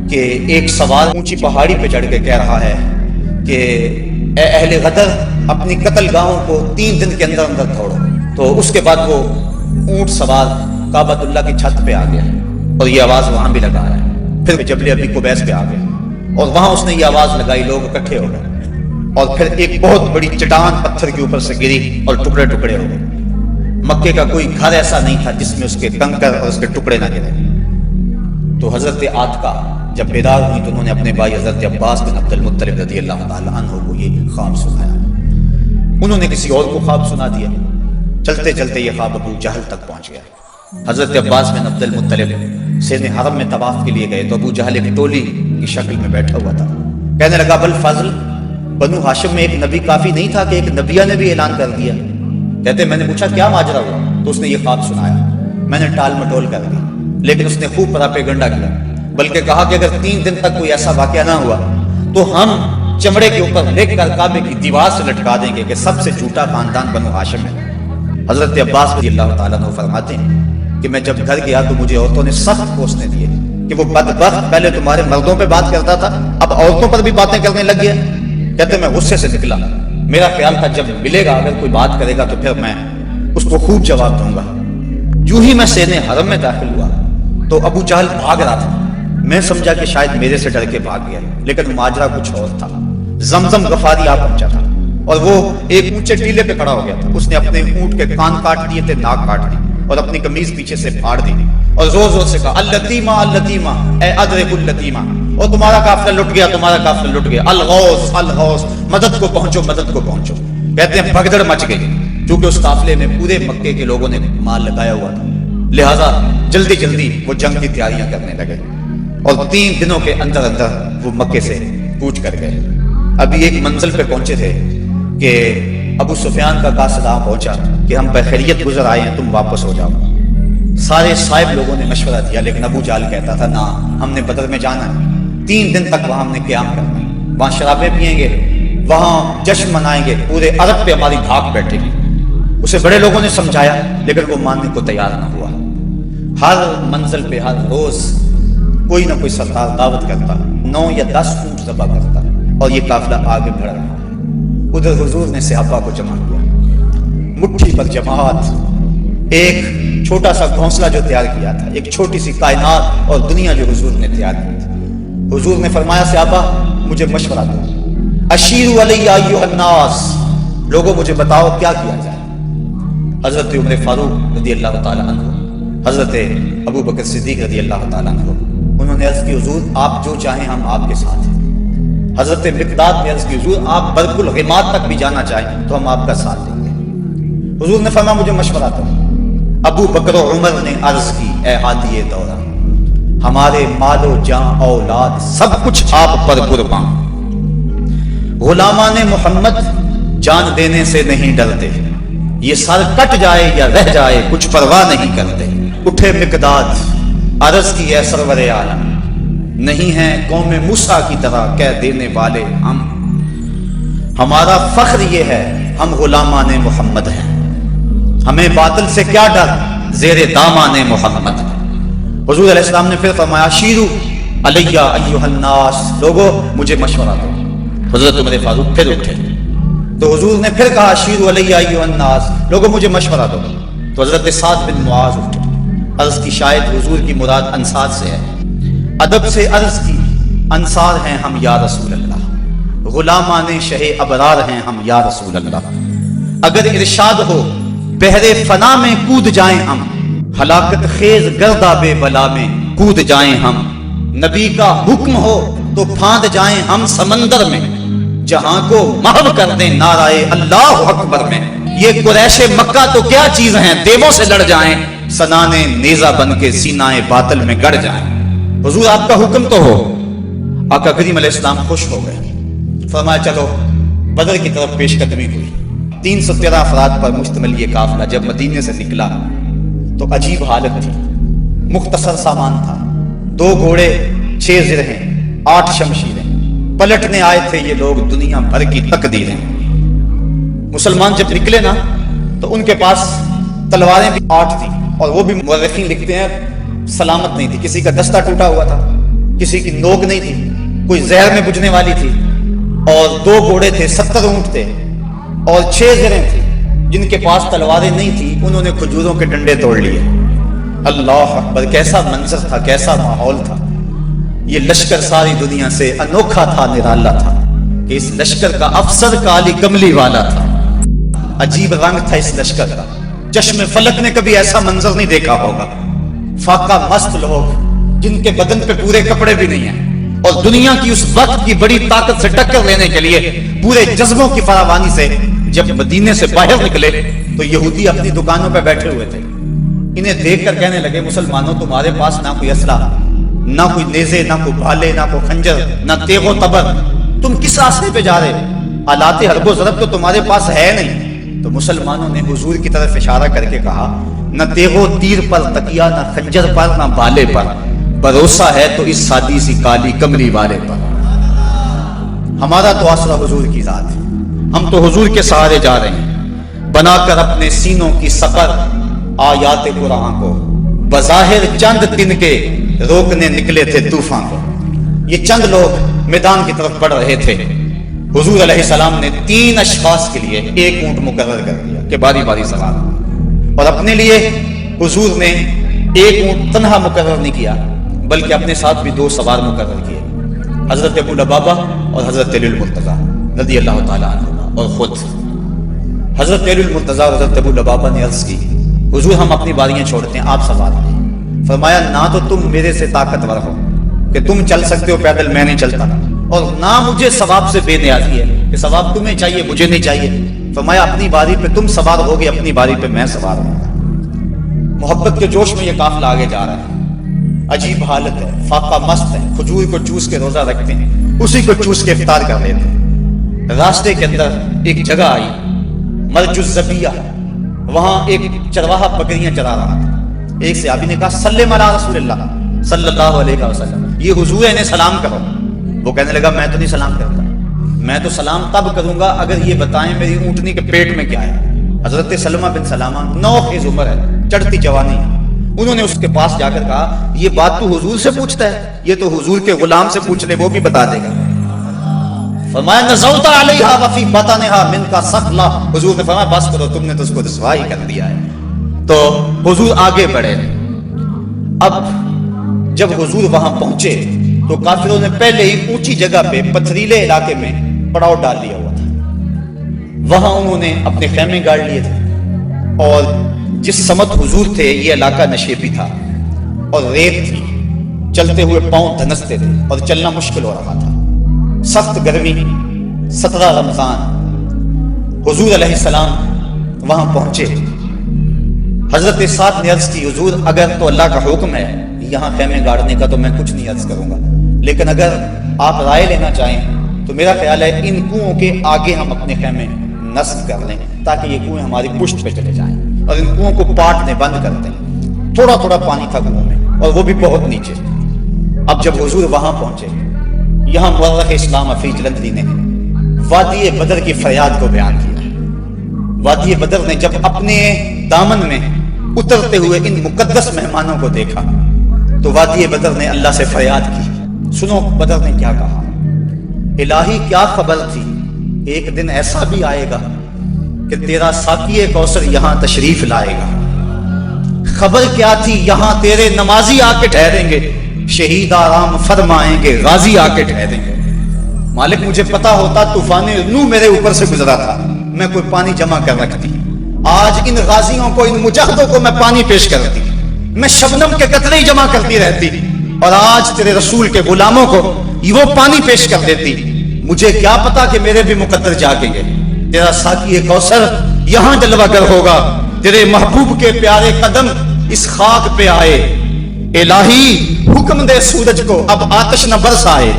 کہ ایک سوار اونچی پہاڑی پہ چڑھ کے کہہ رہا ہے کہ اے اہل غدر اپنی قتل گاہوں کو 3 دن کے اندر اندر توڑو۔ تو اس کے بعد وہ اونٹ سوار کعبۃ اللہ کی چھت پہ آ گیا اور یہ آواز وہاں بھی لگا ہے۔ پھر جبل ابی قبیس پہ آ گیا اور وہاں اس نے یہ آواز لگائی، لوگ اکٹھے ہو گئے اور پھر ایک بہت بڑی چٹان پتھر کے اوپر سے گری اور ٹکڑے ٹکڑے ہو گئے۔ مکے کا کوئی گھر ایسا نہیں تھا جس میں اس کے کنکر اور اس کے ٹکڑے نہ گرے۔ تو حضرت عاتقہ جب بیدار ہوئی تو انہوں نے اپنے بھائی حضرت عباس بن عبد المطلب رضی اللہ تعالیٰ عنہ کو یہ خواب سنایا۔ انہوں نے کسی اور کو خواب سنا دیا، چلتے چلتے یہ خواب ابو جہل تک پہنچ گیا۔ حضرت عباس بن عبد المطلب سین حرم میں طواف کے لیے گئے تو ابو جہل ایک ٹولی کی شکل میں بیٹھا ہوا تھا، کہنے لگا بل فضل، بنو ہاشم میں ایک نبی کافی نہیں تھا کہ ایک نبیہ نے بھی اعلان کر دیا؟ کہتے میں نے پوچھا کیا ماجرا ہوا؟ تو اس نے یہ خواب سنایا، میں نے ٹال مٹول کر دی، لیکن اس نے خوب پراپیگنڈا کیا، بلکہ کہا کہ اگر 3 دن تک کوئی ایسا واقعہ نہ ہوا تو ہم چمڑے کے اوپر لکھ کر کعبے کی دیوار سے لٹکا دیں گے کہ سب سے جھوٹا خاندان بنو ہاشم ہے۔ حضرت عباس رضی اللہ تعالیٰ عنہ فرماتے ہیں کہ میں جب گھر گیا تو مجھے عورتوں نے سخت کوسنے دیے کہ وہ بدبخت پہلے تمہارے مردوں پہ بات کرتا تھا اب عورتوں پر بھی باتیں کرنے لگ گیا۔ کہتے میں غصے سے نکلا، میرا خیال تھا جب ملے گا اگر کوئی بات کرے گا تو پھر میں اس کو خوب جواب دوں گا۔ جو ہی میں سین حرم میں داخل ہوا تو ابو جہل بھاگ رہا تھا، میں سمجھا کہ شاید میرے سے ڈر کے بھاگ گیا، لیکن ماجرا کچھ اور تھا۔ زمزم غفاری آ پہنچا تھا اور وہ ایک اونچے ٹیلے پہ کھڑا ہو گیا تھا، اس نے اپنے اونٹ کے کان کاٹ دیے تھے، ناک کاٹ دی اور اپنی قمیض پیچھے سے پھاڑ دی اور زور زور سے کہا اللتیمہ اللتیمہ اے ادرک اللتیمہ، اور تمہارا قافلہ لٹ گیا، تمہارا قافلہ لٹ گیا، الغوث الغوث، مدد کو پہنچو مدد کو پہنچو۔ کہتے ہیں بھگدڑ مچ گئی کیونکہ اس قافلے میں پورے مکے کے لوگوں نے مال لگایا ہوا تھا، لہذا جلدی جلدی وہ جنگ کی تیاریاں کرنے لگے اور 3 دنوں کے اندر اندر وہ مکے سے کوچ کر گئے۔ ابھی ایک منزل پہ پہنچے تھے کہ ابو سفیان کا قاصد آ پہنچا کہ ہم بخیریت گزر آئے ہیں، تم واپس ہو جاؤ۔ سارے صاحب لوگوں نے مشورہ دیا لیکن ابو جہل کہتا تھا نا، ہم نے بدر میں جانا ہے، 3 دن تک وہاں ہم نے قیام کرنا ہے، وہاں شرابیں پئیں گے، وہاں جشن منائیں گے، پورے عرب پہ ہماری دھاک بیٹھے گی۔ اسے بڑے لوگوں نے سمجھایا لیکن وہ ماننے کو تیار نہ ہوا۔ ہر منزل پہ ہر روز کوئی نہ کوئی سردار دعوت کرتا، 9 یا 10 اونٹ ذبح کرتا اور یہ قافلہ آگے بڑھ رہا۔ ادھر حضور نے صحابہ کو جمع کیا، مٹھی پر جماعت، ایک چھوٹا سا گھونسلہ جو تیار کیا تھا، ایک چھوٹی سی کائنات اور دنیا جو حضور نے تیار کی تھی۔ حضور نے فرمایا صحابہ مجھے مشورہ دو، اشیروا علی ایھا الناس، لوگوں مجھے بتاؤ کیا کیا جائے۔ حضرت عمر فاروق رضی اللہ تعالیٰ عنہ، حضرت ابو بکر صدیق رضی اللہ تعالیٰ عنہ، انہوں نے عرض کی حضور آپ جو چاہیں ہم آپ کے ساتھ ہیں۔ حضرت مقداد نے عرض کی حضور آپ برق الغماد تک بھی جانا چاہیں تو ہم آپ کا ساتھ دیں گے۔ حضور نے فرمایا مجھے مشورہ دو۔ ابو بکر و عمر نے عرض کی اے ہادی دورہ، ہمارے مال و جان اولاد سب کچھ آپ پر قربان، غلامان محمد جان دینے سے نہیں ڈرتے، یہ سر کٹ جائے یا رہ جائے کچھ پرواہ نہیں کرتے۔ اٹھے مقداد، عرض کی اے سرور عالم، نہیں ہیں قوم موسیٰ کی طرح کہہ دینے والے ہم، ہمارا فخر یہ ہے ہم غلامان محمد ہیں، ہمیں باطل سے کیا ڈر زیر دامان محمد۔ حضور علیہ السلام نے پھر فرمایا شیرو علیہ ایھا الناس، لوگو مجھے مشورہ دو۔ حضرت عمر فاروق پھر اٹھے تو حضور نے پھر کہا شیرو علیہ ایھا الناس، لوگو مجھے مشورہ دو۔ تو حضرت سعد بن معاذ اٹھے، عرض کی شاید حضور کی مراد انصار سے ہے، ادب سے عرض کی انصار ہیں ہم یا رسول اللہ، غلامان شہ ابرار ہیں ہم یا رسول اللہ، اگر ارشاد ہو بحر فنا میں کود جائیں ہم، ہلاکت خیز گرداب بلا میں کود جائیں ہم، نبی کا حکم ہو تو پھاند جائیں ہم سمندر میں، جہاں کو محو کر دیں نعرہ اللہ اکبر میں، یہ قریش مکہ تو کیا چیز ہیں دیووں سے لڑ جائیں، سنانے نیزہ بن کے سینہ باطل میں گڑ جائیں۔ حضور آپ کا حکم تو ہو۔ آقا کریم علیہ السلام خوش ہو گئے، فرمایا چلو بدر کی طرف پیش قدمی ہوئی۔ 313 افراد پر مشتمل یہ قافلہ جب مدینے سے نکلا تو عجیب حالت تھی، مختصر سامان تھا، 2 گھوڑے، 6 زرہیں، 8 شمشیریں، پلٹنے آئے تھے یہ لوگ دنیا بھر کی تقدیریں۔ مسلمان جب نکلے نا تو ان کے پاس تلواریں بھی 8 تھیں، اور وہ بھی مورخین لکھتے ہیں سلامت نہیں تھی، کسی کا دستہ ٹوٹا ہوا تھا، کسی کی نوک نہیں تھی، کوئی زہر میں بجھنے والی تھی، اور 2 گھوڑے تھے، 70 اونٹ تھے، اور 6 زریں تھیں۔ جن کے پاس تلواریں نہیں تھی انہوں نے کھجوروں کے ڈنڈے توڑ لیے۔ اللہ اکبر، کیسا منظر تھا، کیسا ماحول تھا۔ یہ لشکر ساری دنیا سے انوکھا تھا، نرالا تھا کہ اس لشکر کا افسر کالی کملی والا تھا، عجیب رنگ تھا اس لشکر کا، چشم فلک نے کبھی ایسا منظر نہیں دیکھا ہوگا۔ فاقہ مست لوگ جن کے بدن پہ پورے کپڑے بھی نہیں ہیں، اور دنیا کی اس وقت کی بڑی طاقت سے ٹکر لینے کے لیے پورے جذبوں کی فراوانی سے جب مدینے سے باہر نکلے تو یہودی اپنی دکانوں پہ بیٹھے ہوئے تھے۔ انہیں دیکھ کر کہنے لگے مسلمانوں تمہارے پاس نہ کوئی اسلحہ، نہ کوئی نیزے، نہ کوئی بھالے، نہ کوئی خنجر، نہ تیغ و تبر، تم کس راستے پہ جا رہے؟ آلات حرب و ضرب تو تمہارے پاس ہے نہیں۔ تو مسلمانوں نے حضور کی طرف اشارہ کر کے کہا نہ تیغ و تیر پر تکیہ، نہ خنجر پر، نہ بھالے پر، بھروسہ ہے تو اس سادی سی کالی کملی والے پر۔ ہمارا تو آسرا حضور کی ذات ہے، ہم تو حضور کے سہارے جا رہے ہیں، بنا کر اپنے سینوں کی سفر آیات قرآن کو، بظاہر چند دن کے روکنے نکلے تھے طوفان کو۔ یہ چند لوگ میدان کی طرف بڑھ رہے تھے، حضور علیہ السلام نے 3 اشخاص کے لیے 1 اونٹ مقرر کر دیا کہ باری باری سوار، اور اپنے لیے حضور نے 1 اونٹ تنہا مقرر نہیں کیا بلکہ اپنے ساتھ بھی 2 سوار مقرر کیے، حضرت ابو لبابہ اور حضرت علی المرتضیٰ رضی اللہ تعالیٰ عنہ۔ اور خود حضرت علی المرتضیٰ اور حضرت ابو لبابہ نے عرض کی حضور ہم اپنی باریاں چھوڑتے ہیں، آپ سوار ہیں۔ فرمایا نہ تو تم میرے سے طاقتور ہو کہ تم چل سکتے ہو پیدل، میں نہیں چلتا، اور نہ مجھے ثواب سے بے نیازی ہے کہ ثواب تمہیں چاہیے مجھے نہیں چاہیے۔ فرمایا اپنی باری پہ تم سوار ہوگے، اپنی باری پہ میں سوار ہوں گا۔ محبت کے جوش میں یہ قافلہ آگے جا رہا ہے، عجیب حالت ہے، فاقہ مست ہے، کھجور کو چوس کے روزہ رکھتے ہیں، اسی کو چوس کے افطار کر لیتے ہیں۔ راستے کے اندر ایک جگہ آئی مرج الزبیہ، وہاں ایک چرواہا بکریاں چرا رہا تھا۔ ایک صحابی نے کہا سلم علی رسول اللہ صلی اللہ علیہ وسلم، یہ حضور ہے انہیں سلام کرو۔ وہ کہنے لگا میں تو نہیں سلام کرتا، میں تو سلام تب کروں گا اگر یہ بتائیں میری اونٹنی کے پیٹ میں کیا ہے۔ حضرت سلمہ بن سلامہ 9 خیز عمر ہے، چڑھتی جوانی ہے، انہوں نے اس کے پاس جا کر کہا یہ بات تو حضور سے پوچھتا ہے، یہ تو حضور کے غلام سے پوچھ لے وہ بھی بتا دے گا۔ فرمایا نزوت علیہا وفی بطنہا منکا ثقلا، حضور نے فرمایا بس کرو تم نے تو اس کو رسوا ہی کر دیا ہے۔ تو حضور آگے بڑھے۔ اب جب حضور وہاں پہنچے تو کافروں نے پہلے ہی اونچی جگہ پہ پتھریلے علاقے میں پڑاؤ ڈال لیا ہوا تھا، وہاں انہوں نے اپنے خیمے گاڑ لیے تھے، اور جس سمت حضور تھے یہ علاقہ نشیبی تھا اور ریت تھی، چلتے ہوئے پاؤں دھنستے تھے اور چلنا مشکل ہو رہا تھا، سخت گرمی، 17 رمضان۔ حضور علیہ السلام وہاں پہنچے، حضرت سعد نے عرض کی حضور اگر تو اللہ کا حکم ہے یہاں خیمے گاڑنے کا تو میں کچھ نہیں عرض کروں گا، لیکن اگر آپ رائے لینا چاہیں تو میرا خیال ہے ان کنوؤں کے آگے ہم اپنے خیمے نصب کر لیں تاکہ یہ کنویں ہماری پشت پہ چلے جائیں، اور ان کنوؤں کو پاٹ نے بند کر دیں۔ تھوڑا تھوڑا پانی تھا کنووں میں اور وہ بھی بہت نیچے۔ اب جب حضور وہاں پہنچے، یہاں مورخ اسلام حفیظ جلندری نے وادی بدر کی فریاد کو بیان کیا۔ وادی بدر نے جب اپنے دامن میں اترتے ہوئے ان مقدس مہمانوں کو دیکھا تو وادی بدر نے اللہ سے فریاد کی۔ سنو بدر نے کیا کہا، الہی کیا خبر تھی، ایک دن ایسا بھی آئے گا کہ تیرا ساقی کوثر یہاں تشریف لائے گا۔ خبر کیا تھی، یہاں تیرے نمازی آ کے ٹھہریں گے، شہید آرام فرمائیں گے، غازی آ کے ٹھہریں گے۔ مالک مجھے پتا ہوتا طوفان نوح میرے اوپر سے گزرا تھا، میں کوئی پانی جمع کر رکھتی، آج ان غازیوں کو، ان مجاہدوں کو میں پانی پیش کرتی، میں شبنم کے قطرے ہی جمع کرتی رہتی، اور آج تیرے رسول کے غلاموں کو وہ پانی پیش کر دیتی۔ مجھے کیا پتا کہ میرے بھی مقدر جاگیں گے، تیرا ساقی کوثر یہاں جلوہ گر ہوگا، تیرے محبوب کے پیارے قدم اس خاک پہ آئے۔ الہی حکم دے سورج کو اب آتش نہ برسائے،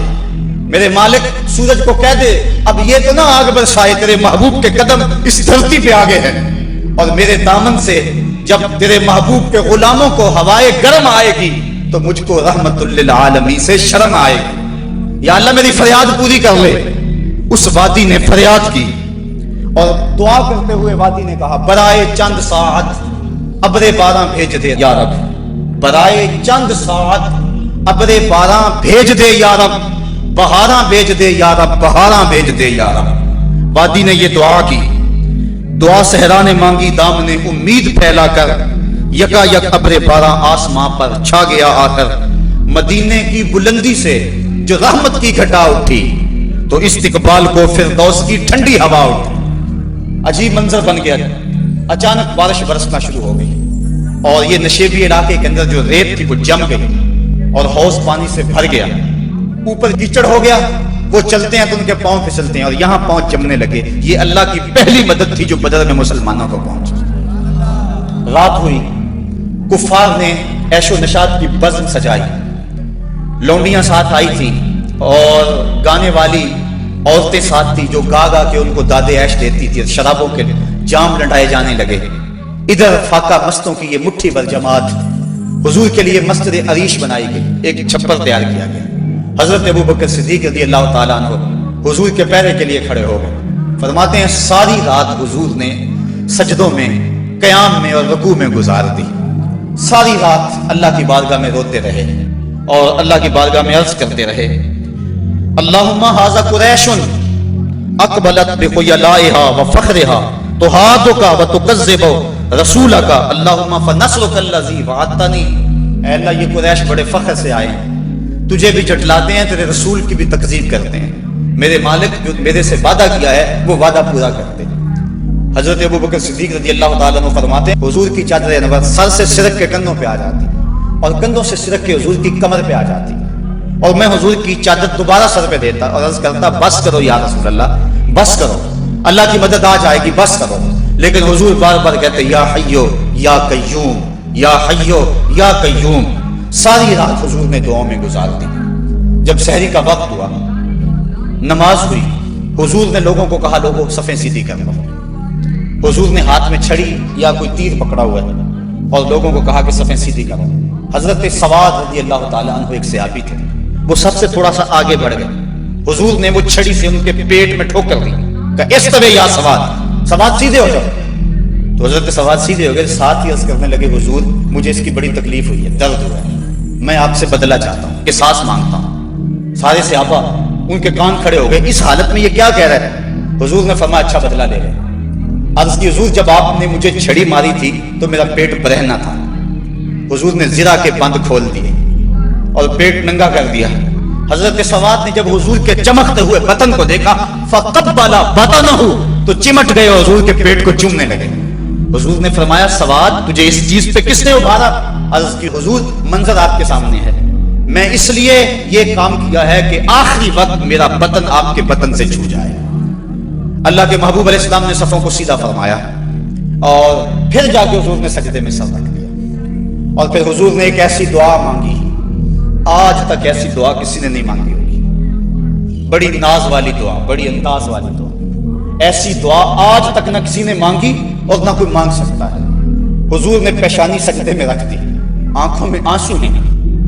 میرے مالک سورج کو کہہ دے اب یہ تو نہ آگ برسائے، تیرے محبوب کے قدم اس دھرتی پہ آگے ہیں، اور میرے دامن سے جب تیرے محبوب کے غلاموں کو ہوائے گرم آئے گی تو مجھ کو رحمت للعالمین سے شرم آئے گی۔ یا اللہ میری فریاد پوری کر لے۔ اس وادی نے فریاد کی اور دعا کرتے ہوئے وادی نے کہا، برائے چند ساعت ابر باران بھیج دے یا رب، برائے چند ساعت ابر باران بھیج دے یا رب، بہاراں بھیج دے یا رب، بہاراں بھیج دے یا رب۔ وادی نے یہ دعا کی، دعا صحرا نے مانگی، دام نے امید پھیلا کر، یکا یک ابر باران آسماں پر چھا گیا آ کر، مدینے کی بلندی سے جو رحمت کی گھٹا اٹھی تو استقبال کو فردوس کی ٹھنڈی ہوا اٹھی۔ عجیب منظر بن گیا، اچانک بارش برسنا شروع ہو گئی اور یہ نشیبی علاقے کے اندر جو ریت تھی وہ جم گئی اور حوض پانی سے بھر گیا، اوپر کیچڑ ہو گیا، وہ چلتے ہیں تو ان کے پاؤں پھسلتے ہیں اور یہاں پاؤں جمنے لگے۔ یہ اللہ کی پہلی مدد تھی جو بدر میں مسلمانوں کو پہنچی۔ رات ہوئی، کفار نے عیش و نشاط کی بزم سجائی، لونڈیاں ساتھ آئی تھی اور گانے والی عورتیں ساتھ تھی جو گا گا کے ان کو دادے عیش دیتی تھی، شرابوں کے جام لٹائے جانے لگے۔ ادھر فاقہ مستوں کی یہ مٹھی بھر جماعت، حضور کے لیے مسجد عریش بنائی گئی، ایک چھپر تیار کیا گیا۔ حضرت ابوبکر صدیق رضی اللہ تعالیٰ عنہ حضور کے پیرے کے لیے کھڑے ہو گئے۔ فرماتے ہیں ساری رات حضور نے سجدوں میں، قیام میں اور رکوع میں گزار دی۔ ساری رات اللہ کی بارگاہ میں روتے رہے اور اللہ کی بارگاہ میں عرض کرتے رہے، اللہم ھذا قریش اقبلت بخیلائھا وفخرھا تحادک وتکذب رسولک اللہم فنصرک الذی وعدتنی۔ اے اللہ یہ قریش بڑے فخر سے آئے ہیں، تجھے بھی جھٹلاتے ہیں، تیرے رسول کی بھی تکذیب کرتے ہیں، میرے مالک جو میرے سے وعدہ کیا ہے وہ وعدہ پورا کرتے ہیں۔ حضرت ابوبکر صدیق رضی اللہ تعالیٰ عنہ فرماتے ہیں حضور کی چادر انور سر سے سرک کے کندھوں پہ آ جاتی اور کندھوں سے سرک کے حضور کی کمر پہ آ جاتی، اور میں حضور کی چادر دوبارہ سر پہ دیتا اور عرض کرتا بس کرو یا رسول اللہ، بس کرو، اللہ کی مدد آ جائے گی، بس کرو۔ لیکن حضور بار بار کہتے یا حیو یا قیوم، یا حیو یا قیوم۔ ساری رات حضور نے دعاؤں میں گزار دی۔ جب سحری کا وقت ہوا، نماز ہوئی، حضور نے لوگوں کو کہا لوگوں صفیں سیدھی کر لو۔ حضور نے ہاتھ میں چھڑی یا کوئی تیر پکڑا ہوا ہے اور لوگوں کو کہا کہ صفیں سیدھی کرو۔ حضرت سواد رضی اللہ تعالیٰ عنہ ایک صحابی تھے، وہ سب سے تھوڑا سا آگے بڑھ گئے، حضور نے وہ چھڑی سے ان کے پیٹ میں ٹھوکر دی کہ اس طرح یا سواد، سواد سیدھے ہو جاؤ۔ تو حضرت سواد سیدھے ہو گئے، ساتھ ہی عرض کرنے لگے حضور مجھے اس کی بڑی تکلیف ہوئی ہے، درد ہوا ہے، میں آپ سے بدلہ چاہتا ہوں، قصاص مانگتا ہوں۔ سارے صحابہ ان کے کان کھڑے ہو گئے، اس حالت میں یہ کیا کہہ رہے ہیں؟ حضور نے فرمایا اچھا بدلہ لے لے۔ عرض کی حضور جب آپ نے مجھے چھڑی ماری تھی تو میرا پیٹ برہنہ تھا، حضور نے زرہ کے بند کھول دیے اور پیٹ ننگا کر دیا۔ حضرت سواد نے جب حضور کے چمکتے ہوئے بطن کو دیکھا فقبل بطنہ، تو چمٹ گئے اور حضور کے پیٹ کو چومنے لگے۔ حضور نے فرمایا سواد تجھے اس چیز پہ کس نے ابھارا؟ عرض کی حضور منظر آپ کے سامنے ہے، میں اس لیے یہ کام کیا ہے کہ آخری وقت میرا بطن آپ کے بطن سے چھو جائے۔ اللہ کے محبوب علیہ السلام نے صفوں کو سیدھا فرمایا اور پھر جا کے حضور نے سجدے میں سر رکھ دیا اور پھر حضور نے ایک ایسی دعا مانگی، آج تک ایسی دعا کسی نے نہیں مانگی ہوگی، بڑی ناز والی دعا، بڑی انداز والی دعا، ایسی دعا آج تک نہ کسی نے مانگی اور نہ کوئی مانگ سکتا ہے۔ حضور نے پیشانی سجدے میں رکھ دی، آنکھوں میں آنسو ہیں،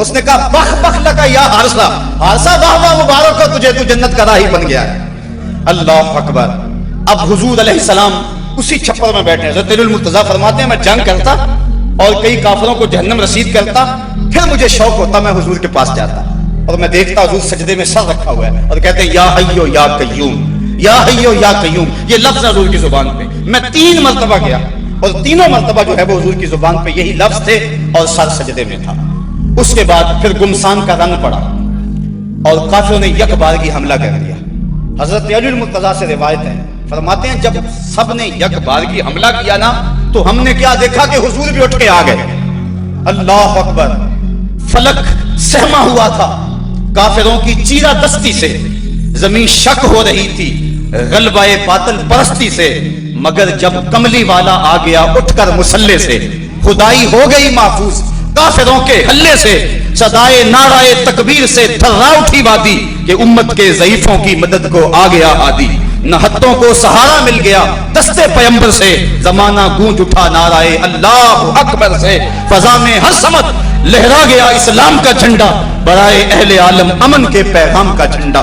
اس نے کہا بخ بخ لگا یا حارثہ، حارثہ واہ واہ مبارک ہو تجھے، تو جنت کا راہی بن گیا ہے۔ اللہ اکبر۔ اب حضور علیہ السلام اسی چھپر میں بیٹھے ہیں۔ حضرت علی المرتضیٰ فرماتے ہیں میں جنگ کرتا اور کئی کافروں کو جہنم رسید کرتا، پھر مجھے شوق ہوتا میں حضور کے پاس جاتا اور میں دیکھتا حضور سجدے میں سر رکھا ہوا ہے اور کہتے ہیں یا حیو یا قیوم، یا حیو یا قیوم، یہ لفظ حضور کی زبان پہ۔ میں 3 مرتبہ گیا اور تینوں مرتبہ جو ہے وہ حضور کی زبان پہ یہی لفظ تھے اور سر سجدے میں تھا۔ اس کے بعد پھر گمسان کا رنگ پڑا اور کافروں نے یک بارگی حملہ کر دیا۔ حضرت علی المرتضیٰ سے روایت ہے، فرماتے ہیں جب سب نے یک بارگی حملہ کیا نا تو ہم نے کیا دیکھا کہ حضور بھی اٹھ کے آ گئے۔ اللہ اکبر۔ فلک سہما ہوا تھا کافروں کی چیرہ دستی سے، زمین شک ہو رہی تھی غلبہ باطل پرستی سے، مگر جب کملی والا آ گیا اٹھ کر مسلح سے، خدائی ہو گئی محفوظ کافروں کے حلے سے، صدائے نعرہ تکبیر سے تھرا اٹھی وادی کہ امت کے ضعیفوں کی مدد کو آ گیا ہادی، نہتوں کو سہارا مل گیا دستے پیمبر سے، زمانہ گونج اٹھا نعرہ اللہ اکبر سے، فضا میں ہر سمت لہرا گیا اسلام کا جھنڈا، برائے اہل عالم امن کے پیغام کا جھنڈا۔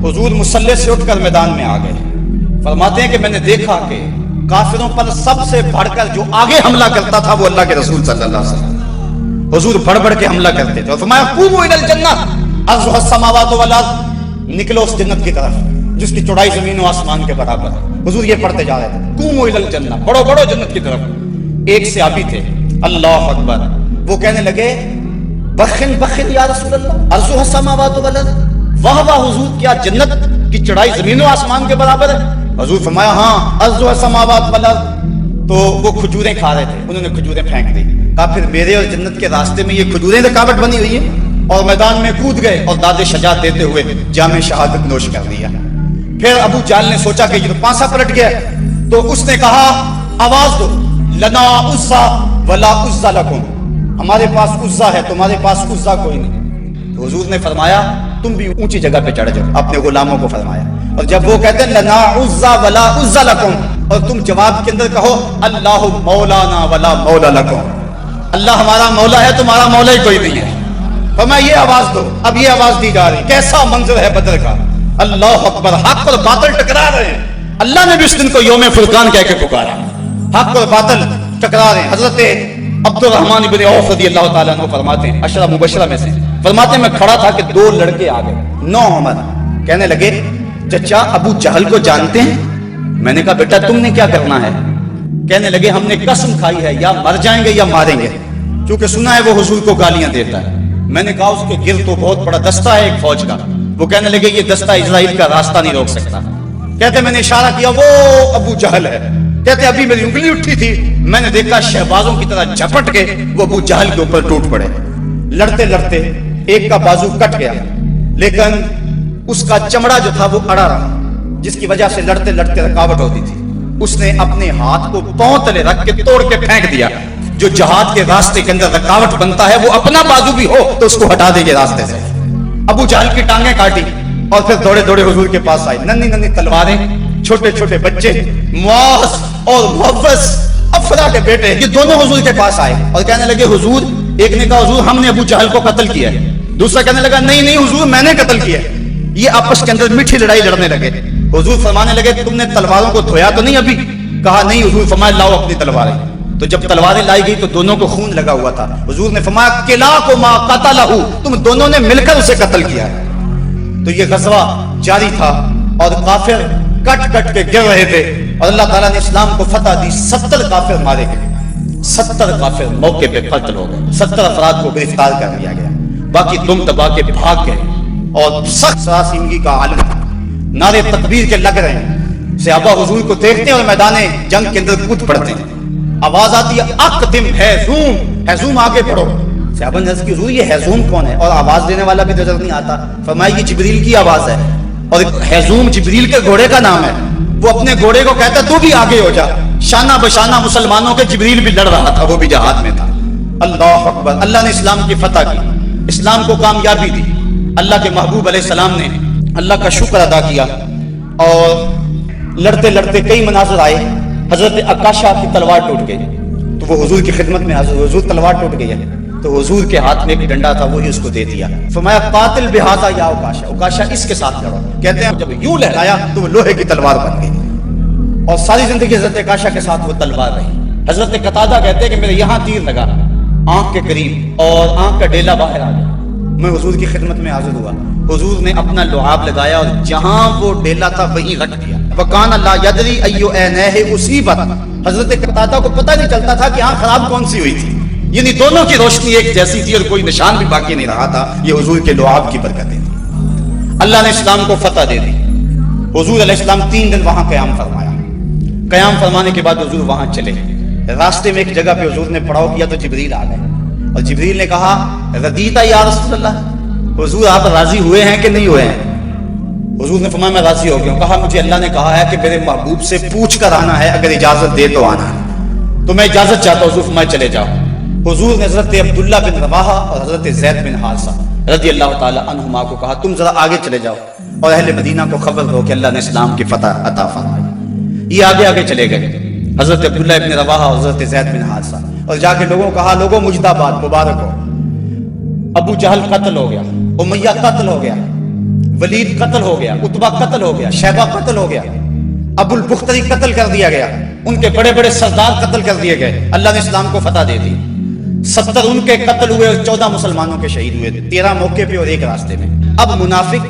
حضور مسلح سے اٹھ کر میدان میں آ گئے۔ فرماتے ہیں کہ میں نے دیکھا کہ کافروں پر سب سے بڑھ کر جو آگے حملہ کرتا تھا وہ اللہ کے رسول صلی اللہ علیہ وسلم۔ حضور بڑھ بڑھ کے حملہ کرتے تھے اور فرمایا قوموا الی الجنہ عرضها السماوات والارض، نکلو اس جنت کی طرف جس کی چوڑائی زمین و آسمان کے برابر ہے۔ حضور یہ پڑھتے جا رہے تھے قوموا الی الجنہ، بڑھو بڑھو جنت کی طرف۔ ایک صحابی تھے اللہ اکبر، وہ کہنے لگے بخن بخن یا رسول اللہ عرضها السماوات والارض، واہ واہ حضور کیا جنت کی چڑھائی زمین و آسمان کے برابر ہے؟ حضور فرمایا ہاں عرضها السماوات والارض۔ تو وہ کھجوریں کھا رہے تھے، انہوں نے کھجوریں پھینک دی، کہا پھر میرے اور جنت کے راستے میں یہ کھجوریں رکاوٹ بنی ہوئی ہے، اور میدان میں کود گئے اور داد شجاعت دیتے ہوئے جام شہادت نوش کر لیا۔ پھر ابو جہل نے سوچا کہ یہ تو پانسا پلٹ گیا، تو اس نے کہا آواز دو لنا عزا ولا عزا لکم، ہمارے پاس عزا ہے تمہارے پاس عزا کوئی نہیں۔ تو حضور نے فرمایا تم بھی اونچی جگہ پہ چڑھ جاؤ، اپنے غلاموں کو فرمایا، اور جب وہ کہتے ہیں لنا عزا ولا عزا لکم اور تم جواب کے اندر کہو اللہ مولانا ولا مولا لکم، اللہ ہمارا مولا ہے تمہارا مولا ہی کوئی نہیں ہے، فرمایا یہ آواز دو۔ اب یہ آواز دی جا رہی، کیسا منظر ہے بدر کا، اللہ اکبر، حق اور باطل ٹکرا رہے ہیں۔ اللہ نے بھی اس دن کو یوم فرقان کہہ کے پکارا، حق اور باطل ٹکرا رہے ہیں۔ حضرت عبد الرحمن بن عوف رضی اللہ تعالیٰ عنہ فرماتے ہیں، عشرہ مبشرہ میں سے، فرماتے ہیں میں کھڑا تھا کہ 2 لڑکے آ گئے، 9 عمر، کہنے لگے چچا ابو جہل کو جانتے ہیں؟ میں نے کہا بیٹا تم نے کیا کرنا ہے؟ کہنے لگے ہم نے قسم کھائی ہے یا مر جائیں گے یا ماریں گے، کیونکہ سنا ہے وہ حضور کو گالیاں دیتا ہے۔ میں نے کہا اس کے گرد تو بہت بڑا دستہ ہے ایک فوج کا۔ وہ کہنے لگے یہ دستہ اسرائیل کا راستہ نہیں روک سکتا۔ کہتے میں نے اشارہ کیا وہ ابو جہل ہے، کہتے ابھی میری انگلی اٹھی تھی میں نے دیکھا شہبازوں کی طرح جھپٹ کے وہ ابو جہل کے اوپر ٹوٹ پڑے، لڑتے لڑتے ایک کا بازو کٹ گیا، لیکن اس کا چمڑا جو تھا وہ اڑا رہا، جس کی وجہ سے لڑتے لڑتے رکاوٹ ہوتی تھی۔ اس نے اپنے ہاتھ کو پاؤں تلے رکھ کے توڑ کے پھینک دیا۔ جو جہاد کے راستے کے اندر رکاوٹ بنتا ہے وہ اپنا بازو بھی ہو تو اس کو ہٹا دے گے راستے سے۔ ابو جہل کی ٹانگیں کاٹی اور پھر دوڑے دوڑے حضور کے پاس آئے، ننھی ننھی تلواریں، چھوٹے چھوٹے بچے، معاذ اور محوذ افرا کے بیٹے، یہ دونوں حضور کے پاس آئے اور کہنے لگے حضور، ایک نے کہا حضور ہم نے ابو جہل کو قتل کیا ہے، دوسرا کہنے لگا نہیں نہیں حضور میں نے قتل کیا ہے۔ یہ آپس کے اندر میٹھی لڑائی لڑنے لگے۔ حضور فرمانے لگے تم نے تلواروں کو دھویا تو نہیں ابھی؟ کہا نہیں حضور۔ فرمایا لاؤ اپنی تلواریں۔ تو جب تلواریں لائی گئی تو دونوں کو خون لگا ہوا تھا۔ حضور نے فرمایا کلاکما قتلہ، تم دونوں نے مل کر اسے قتل کیا۔ تو یہ غزوہ جاری تھا اور کافر کٹ کٹ کے گر رہے تھے اور اللہ تعالیٰ نے اسلام کو فتح دی۔ 70 کافر مارے گئے، 70 کافر موقع پہ قتل ہو گئے، 70 افراد کو گرفتار کر لیا گیا، باقی دم دبا کے بھاگ گئے اور سخت سراسیمگی کا عالم تھا۔ نعرے تکبیر کے لگ رہے ہیں، صحابہ حضور کو دیکھتے ہیں اور میدان جنگ کے اندر کود پڑتے ہیں۔ آواز آتی ہے اقدم حیزوم، حیزوم آگے بڑھو۔ صحابہ نے عرض کی حضور یہ حیزوم کون ہے؟ اور آواز دینے والا بھی نظر نہیں آتا۔ فرمایا یہ جبریل کی آواز ہے اور حیزوم جبریل کے گھوڑے کا نام ہے۔ وہ اپنے گھوڑے کو کہتا تو بھی آگے ہو جا۔ شانہ بشانہ مسلمانوں کے جبریل بھی لڑ رہا تھا، وہ بھی جہاد میں تھا۔ اللہ اکبر۔ اللہ نے اسلام کی فتح کی، اسلام کو کامیابی دی۔ اللہ کے محبوب علیہ السلام نے اللہ کا شکر ادا کیا اور لڑتے لڑتے کئی مناظر آئے۔ حضرت عکاشہ کی تلوار ٹوٹ گئی، تو وہ حضور کی خدمت میں حاضر، حضور تلوار ٹوٹ گئی ہے تو حضور کے ہاتھ میں ایک ڈنڈا تھا وہی اس کو دے دیا، فرمایا قاتل بہذا یا عکاشہ، عکاشہ اس کے ساتھ لڑو۔ کہتے ہیں جب یوں لہرایا تو وہ لوہے کی تلوار بن گئی اور ساری زندگی حضرت عکاشہ کے ساتھ وہ تلوار رہی۔ حضرت قتادہ کہتے ہیں کہ میرے یہاں تیر لگا آنکھ کے قریب اور آنکھ کا ڈیلا باہر آ گیا، میں حضور کی خدمت میں حاضر ہوا، حضور نے اپنا لعاب لگایا اور جہاں وہ ڈیلا تھا وہیں رکھ دیا۔ وکان اللہ یدری ایو عینہ اصیبت، حضرت قتادہ کو پتہ نہیں چلتا تھا کہ آنکھ خراب کون سی ہوئی تھی، یعنی دونوں کی روشنی ایک جیسی تھی اور کوئی نشان بھی باقی نہیں رہا تھا۔ یہ حضور کے لعاب کی برکتیں تھی۔ اللہ نے اسلام کو فتح دے دی۔ حضور علیہ السلام 3 دن وہاں قیام فرمایا۔ قیام فرمانے کے بعد حضور وہاں چلے، راستے میں ایک جگہ پہ حضور نے پڑاؤ کیا تو جبریل آ گئے اور جبریل نے کہا رضیت یا رسول اللہ، حضور آپ راضی ہوئے ہیں کہ نہیں ہوئے ہیں؟ حضور نے فرمایا میں راضی ہو گیا ہوں۔ کہا مجھے اللہ نے کہا ہے کہ میرے محبوب سے پوچھ کر آنا ہے، اگر اجازت دے تو آنا ہے، تو میں اجازت چاہتا ہوں۔ حضور فرمایا چلے جاؤ۔ حضور نے حضرت عبداللہ بن رواحہ اور حضرت زید بن حارثہ رضی اللہ تعالی عنہما کو کہا تم ذرا آگے چلے جاؤ اور اہل مدینہ کو خبر دو کہ اللہ نے اسلام کی فتح عطا فرمائی۔ یہ آگے آگے چلے گئے، حضرت عبداللہ بن رواحہ اور حضرت زید بن حارثہ، اور جا کے لوگوں کو کہا لوگوں مجدہ باد، مبارک ہو، ابو جہل قتل ہو گیا، امیہ قتل ہو گیا، ولید قتل ہو گیا، عتبہ قتل ہو گیا، شیبہ قتل ہو گیا، ابو البختری قتل کر دیا گیا، ان کے بڑے بڑے سردار قتل کر دیے گئے، اللہ نے اسلام کو فتح دے دی۔ 70 ان کے قتل ہوئے اور 14 مسلمانوں کے شہید ہوئے، 13 موقع پہ اور 1 راستے میں۔ اب منافق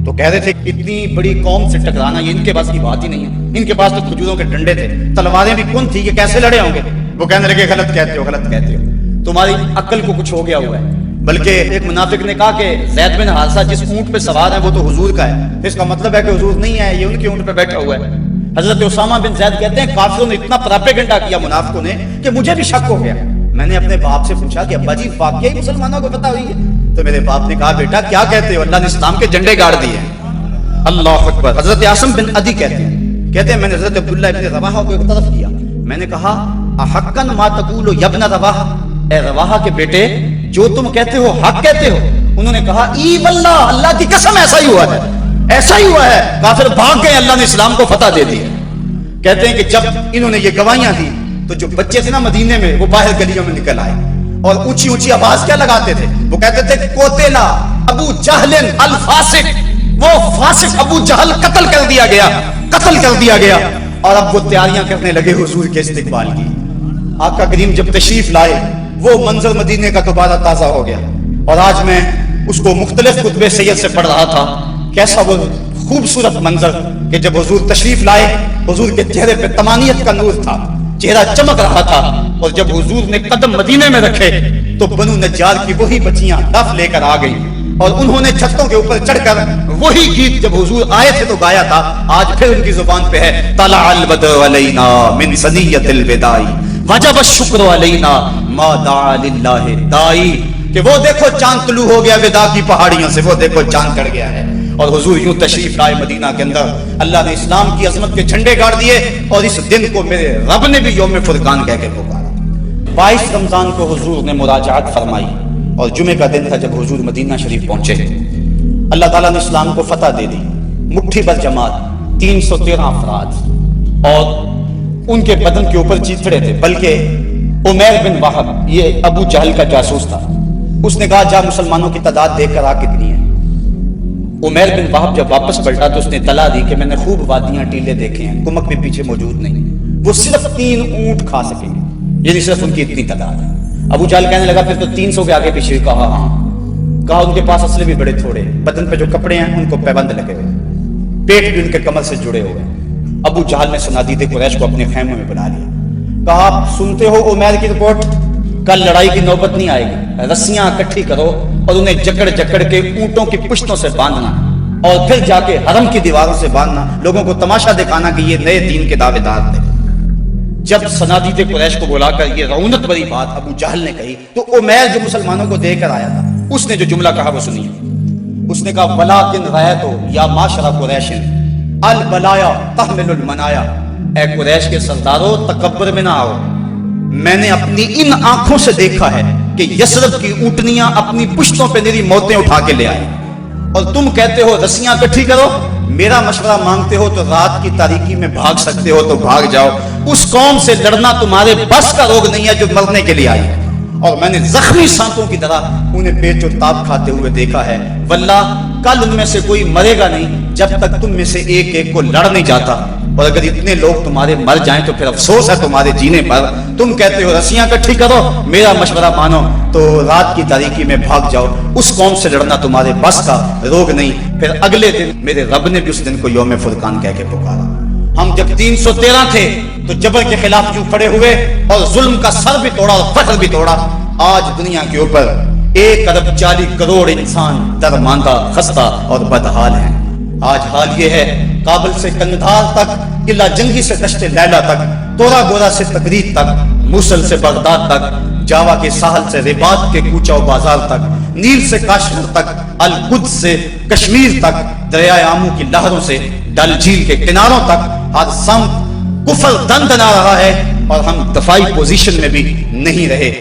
تو کہہ رہے تھے اتنی بڑی قوم سے ٹکرانا یہ ان کے پاس کی بات ہی نہیں ہے، ان کے پاس تو کھجوروں کے ڈنڈے تھے، تلواریں بھی کون تھی، یہ کیسے لڑے ہوں گے؟ وہ کہنے لگے غلط کہتے ہو، غلط کہتے ہو، تمہاری عقل کو کچھ ہو گیا ہوا ہے۔ بلکہ ایک منافق نے کہا کہ زید بن حارثہ جس اونٹ پہ سوار ہے وہ تو حضور کا ہے، اس کا مطلب ہے کہ حضور نہیں ہے، یہ ان کے اونٹ پہ بیٹھا ہوا ہے۔ حضرت اسامہ بن زید کہتے ہیں کافروں نے اتنا پراپیگنڈا کیا منافقوں نے کہ مجھے بھی شک ہو گیا۔ میں نے اپنے باپ سے پوچھا کہ ابا جی واقعی مسلمانوں کو پتہ ہوئی ہے؟ تو میرے باپ نے کہا بیٹا کیا کہتے ہو، اللہ نے اسلام کے جھنڈے گاڑ دیے۔ اللہ اکبر۔ حضرت عاصم بن عدی کہتے ہیں میں نے حضرت عبداللہ ابن رواحہ کو ایک طرف کیا، میں نے کہا احقا ما تقول یا ابن رواحہ، اے رواحہ کے بیٹے جو تم کہتے ہو حق کہتے ہو؟ انہوں نے کہا ای واللہ، اللہ کی قسم ایسا ہی ہوا ہے، ایسا ہی ہوا ہے۔ کافر بھاگ گئے، اللہ نے اسلام کو فتح دے دی۔ کہتے ہیں کہ جب انہوں نے یہ گواہیاں دی تو جو بچے تھے نا مدینے میں وہ باہر گلیوں میں نکل آئے اور اونچی اونچی آواز کیا لگاتے تھے، وہ کہتے تھے قتل ابو جہل الفاسق، وہ فاسق ابو جہل قتل کر دیا گیا، قتل کر دیا گیا۔ اور اب وہ تیاریاں کرنے لگے حضور کے استقبال کی۔ آقا کریم جب تشریف لائے وہ منظر مدینے کا دوبارہ تازہ ہو گیا، اور آج میں اس کو مختلف خطبے سید سے پڑھ رہا تھا، کیسا وہ خوبصورت منظر کہ جب حضور تشریف لائے حضور کے چہرے پہ طمانیت کا نور تھا، چہرہ چمک رہا تھا، اور جب حضور نے قدم مدینے میں رکھے تو بنو نجار کی وہی بچیاں دف لے کر آ گئیں اور انہوں نے چھتوں کے اوپر چڑھ کر وہی گیت جب حضور آئے تھے تو گایا تھا، آج پھر ان کی زبان پہ ہے طلع البدر علینا من ثنیۃ الوداع وجب الشکر علینا ما دعا للہ دائی، کہ وہ دیکھو چاند طلوع ہو گیا وداع کی پہاڑیوں سے، وہ دیکھو چاند چڑھ گیا ہے۔ اور حضور یوں تشریف لائے مدینہ کے اندر، اللہ نے اسلام کی عظمت کے جھنڈے گاڑ دیے، اور اس دن کو میرے رب نے بھی یوم فرقان کہہ کے پکارا۔ 22 رمضان کو حضور نے مراجعت فرمائی، اور جمعے کا دن تھا جب حضور مدینہ شریف پہنچے۔ اللہ تعالیٰ نے اسلام کو فتح دے دی، مٹھی بھر جماعت، 313 افراد، اور ان کے بدن کے اوپر چیتڑے تھے، بلکہ عمیر بن وہب یہ ابو جہل کا جاسوس تھا، اس نے کہا جا مسلمانوں کی تعداد دیکھ کر آ کتنی ہے۔ عمیر بن وہب جب واپس پلٹا تو اس نے اطلاع دی کہ میں نے خوب وادیاں ٹیلے دیکھے ہیں، کمک بھی پیچھے موجود نہیں، وہ صرف 3 اونٹ کھا سکیں گے، یعنی صرف ان کی اتنی تعداد ہے۔ ابو جہل کہنے لگا پھر تو 300 کے آگے پیچھے، کہا ہاں، کہا ان کے پاس اسلحے بھی بڑے تھوڑے، بدن پہ جو کپڑے ہیں ان کو پیبند لگے ہوئے، پیٹ بھی ان کے کمر سے جڑے ہوئے۔ ابو جہل نے صنادید قریش کو اپنے خیمے میں بنا لیا، کہا آپ سنتے ہو عمیر کی رپورٹ، کل لڑائی کی نوبت نہیں آئے گی، رسیاں اکٹھی کرو اور انہیں جکڑ جکڑ کے اونٹوں کی پشتوں سے باندھنا، اور پھر جا کے حرم کی دیواروں سے باندھنا، لوگوں کو تماشا دکھانا کہ یہ نئے دین کے دعوے دار تھے۔ جب صنادید قریش کو بلا کر یہ رعونت بری بات ابو جہل نے کہی تو عمیر جو مسلمانوں کو دے کر آیا تھا اس نے جو جملہ کہا وہ سنیے۔ اس نے کہا وَلَٰكِنْ رَأَيْتُ يَا مَعْشَرَ قُرَيْشٍ الْبَلَايَا تَحْمِلُ الْمَنَايَا، اے قریش کے سرداروں تکبر میں نہ آؤ، میں نے اپنی ان آنکھوں سے دیکھا ہے کہ یثرب کی اونٹنیاں اپنی پشتوں پہ میری موتیں اٹھا کے لے آئی، اور تم کہتے ہو رسیاں اکٹھی کرو، میرا مشورہ مانگتے ہو تو رات کی تاریکی میں بھاگ سکتے ہو تو بھاگ جاؤ، اس قوم سے لڑنا تمہارے بس کا روگ نہیں ہے جو مرنے کے لیے آئی ہے، اور میں نے زخمی سانپوں کی طرح انہیں پیچ و تاب کھاتے ہوئے دیکھا ہے، واللہ کل ان میں سے کوئی مرے گا نہیں جب تک تم میں سے ایک ایک کو لڑ نہیں جاتا، اور اگر اتنے لوگ تمہارے مر جائیں تو پھر افسوس ہے تمہارے جینے پر۔ تم کہتے ہو رسیاں کٹھی کرو، میرا مشورہ مانو تو رات کی تاریکی میں بھاگ جاؤ، اس قوم سے لڑنا تمہارے بس کا روگ نہیں۔ پھر اگلے دن میرے رب نے بھی اس دن کو یوم فرقان کہہ کے پکارا۔ ہم جب 313 تھے تو جبر کے خلاف کیوں کھڑے ہوئے اور ظلم کا سر بھی توڑا اور فخر بھی توڑا؟ آج دنیا کے اوپر 1 ارب 40 کروڑ انسان درماندہ، خستہ اور بدحال ہیں۔ آج حال یہ ہے، کابل سے کندھار تک، قلعہ جنگی سے دشت لیلا تک، تورا گورا سے تقریر تک، موصل سے بغداد تک، جاوا کے ساحل سے رباط کے کوچہ و بازار تک، نیل سے کاشمیر تک، القدس سے کشمیر تک، دریائے آمو کی لہروں سے ڈل جھیل کے کناروں تک، ہر سمت کفر دندنا رہا ہے اور ہم دفاعی پوزیشن میں بھی نہیں رہے۔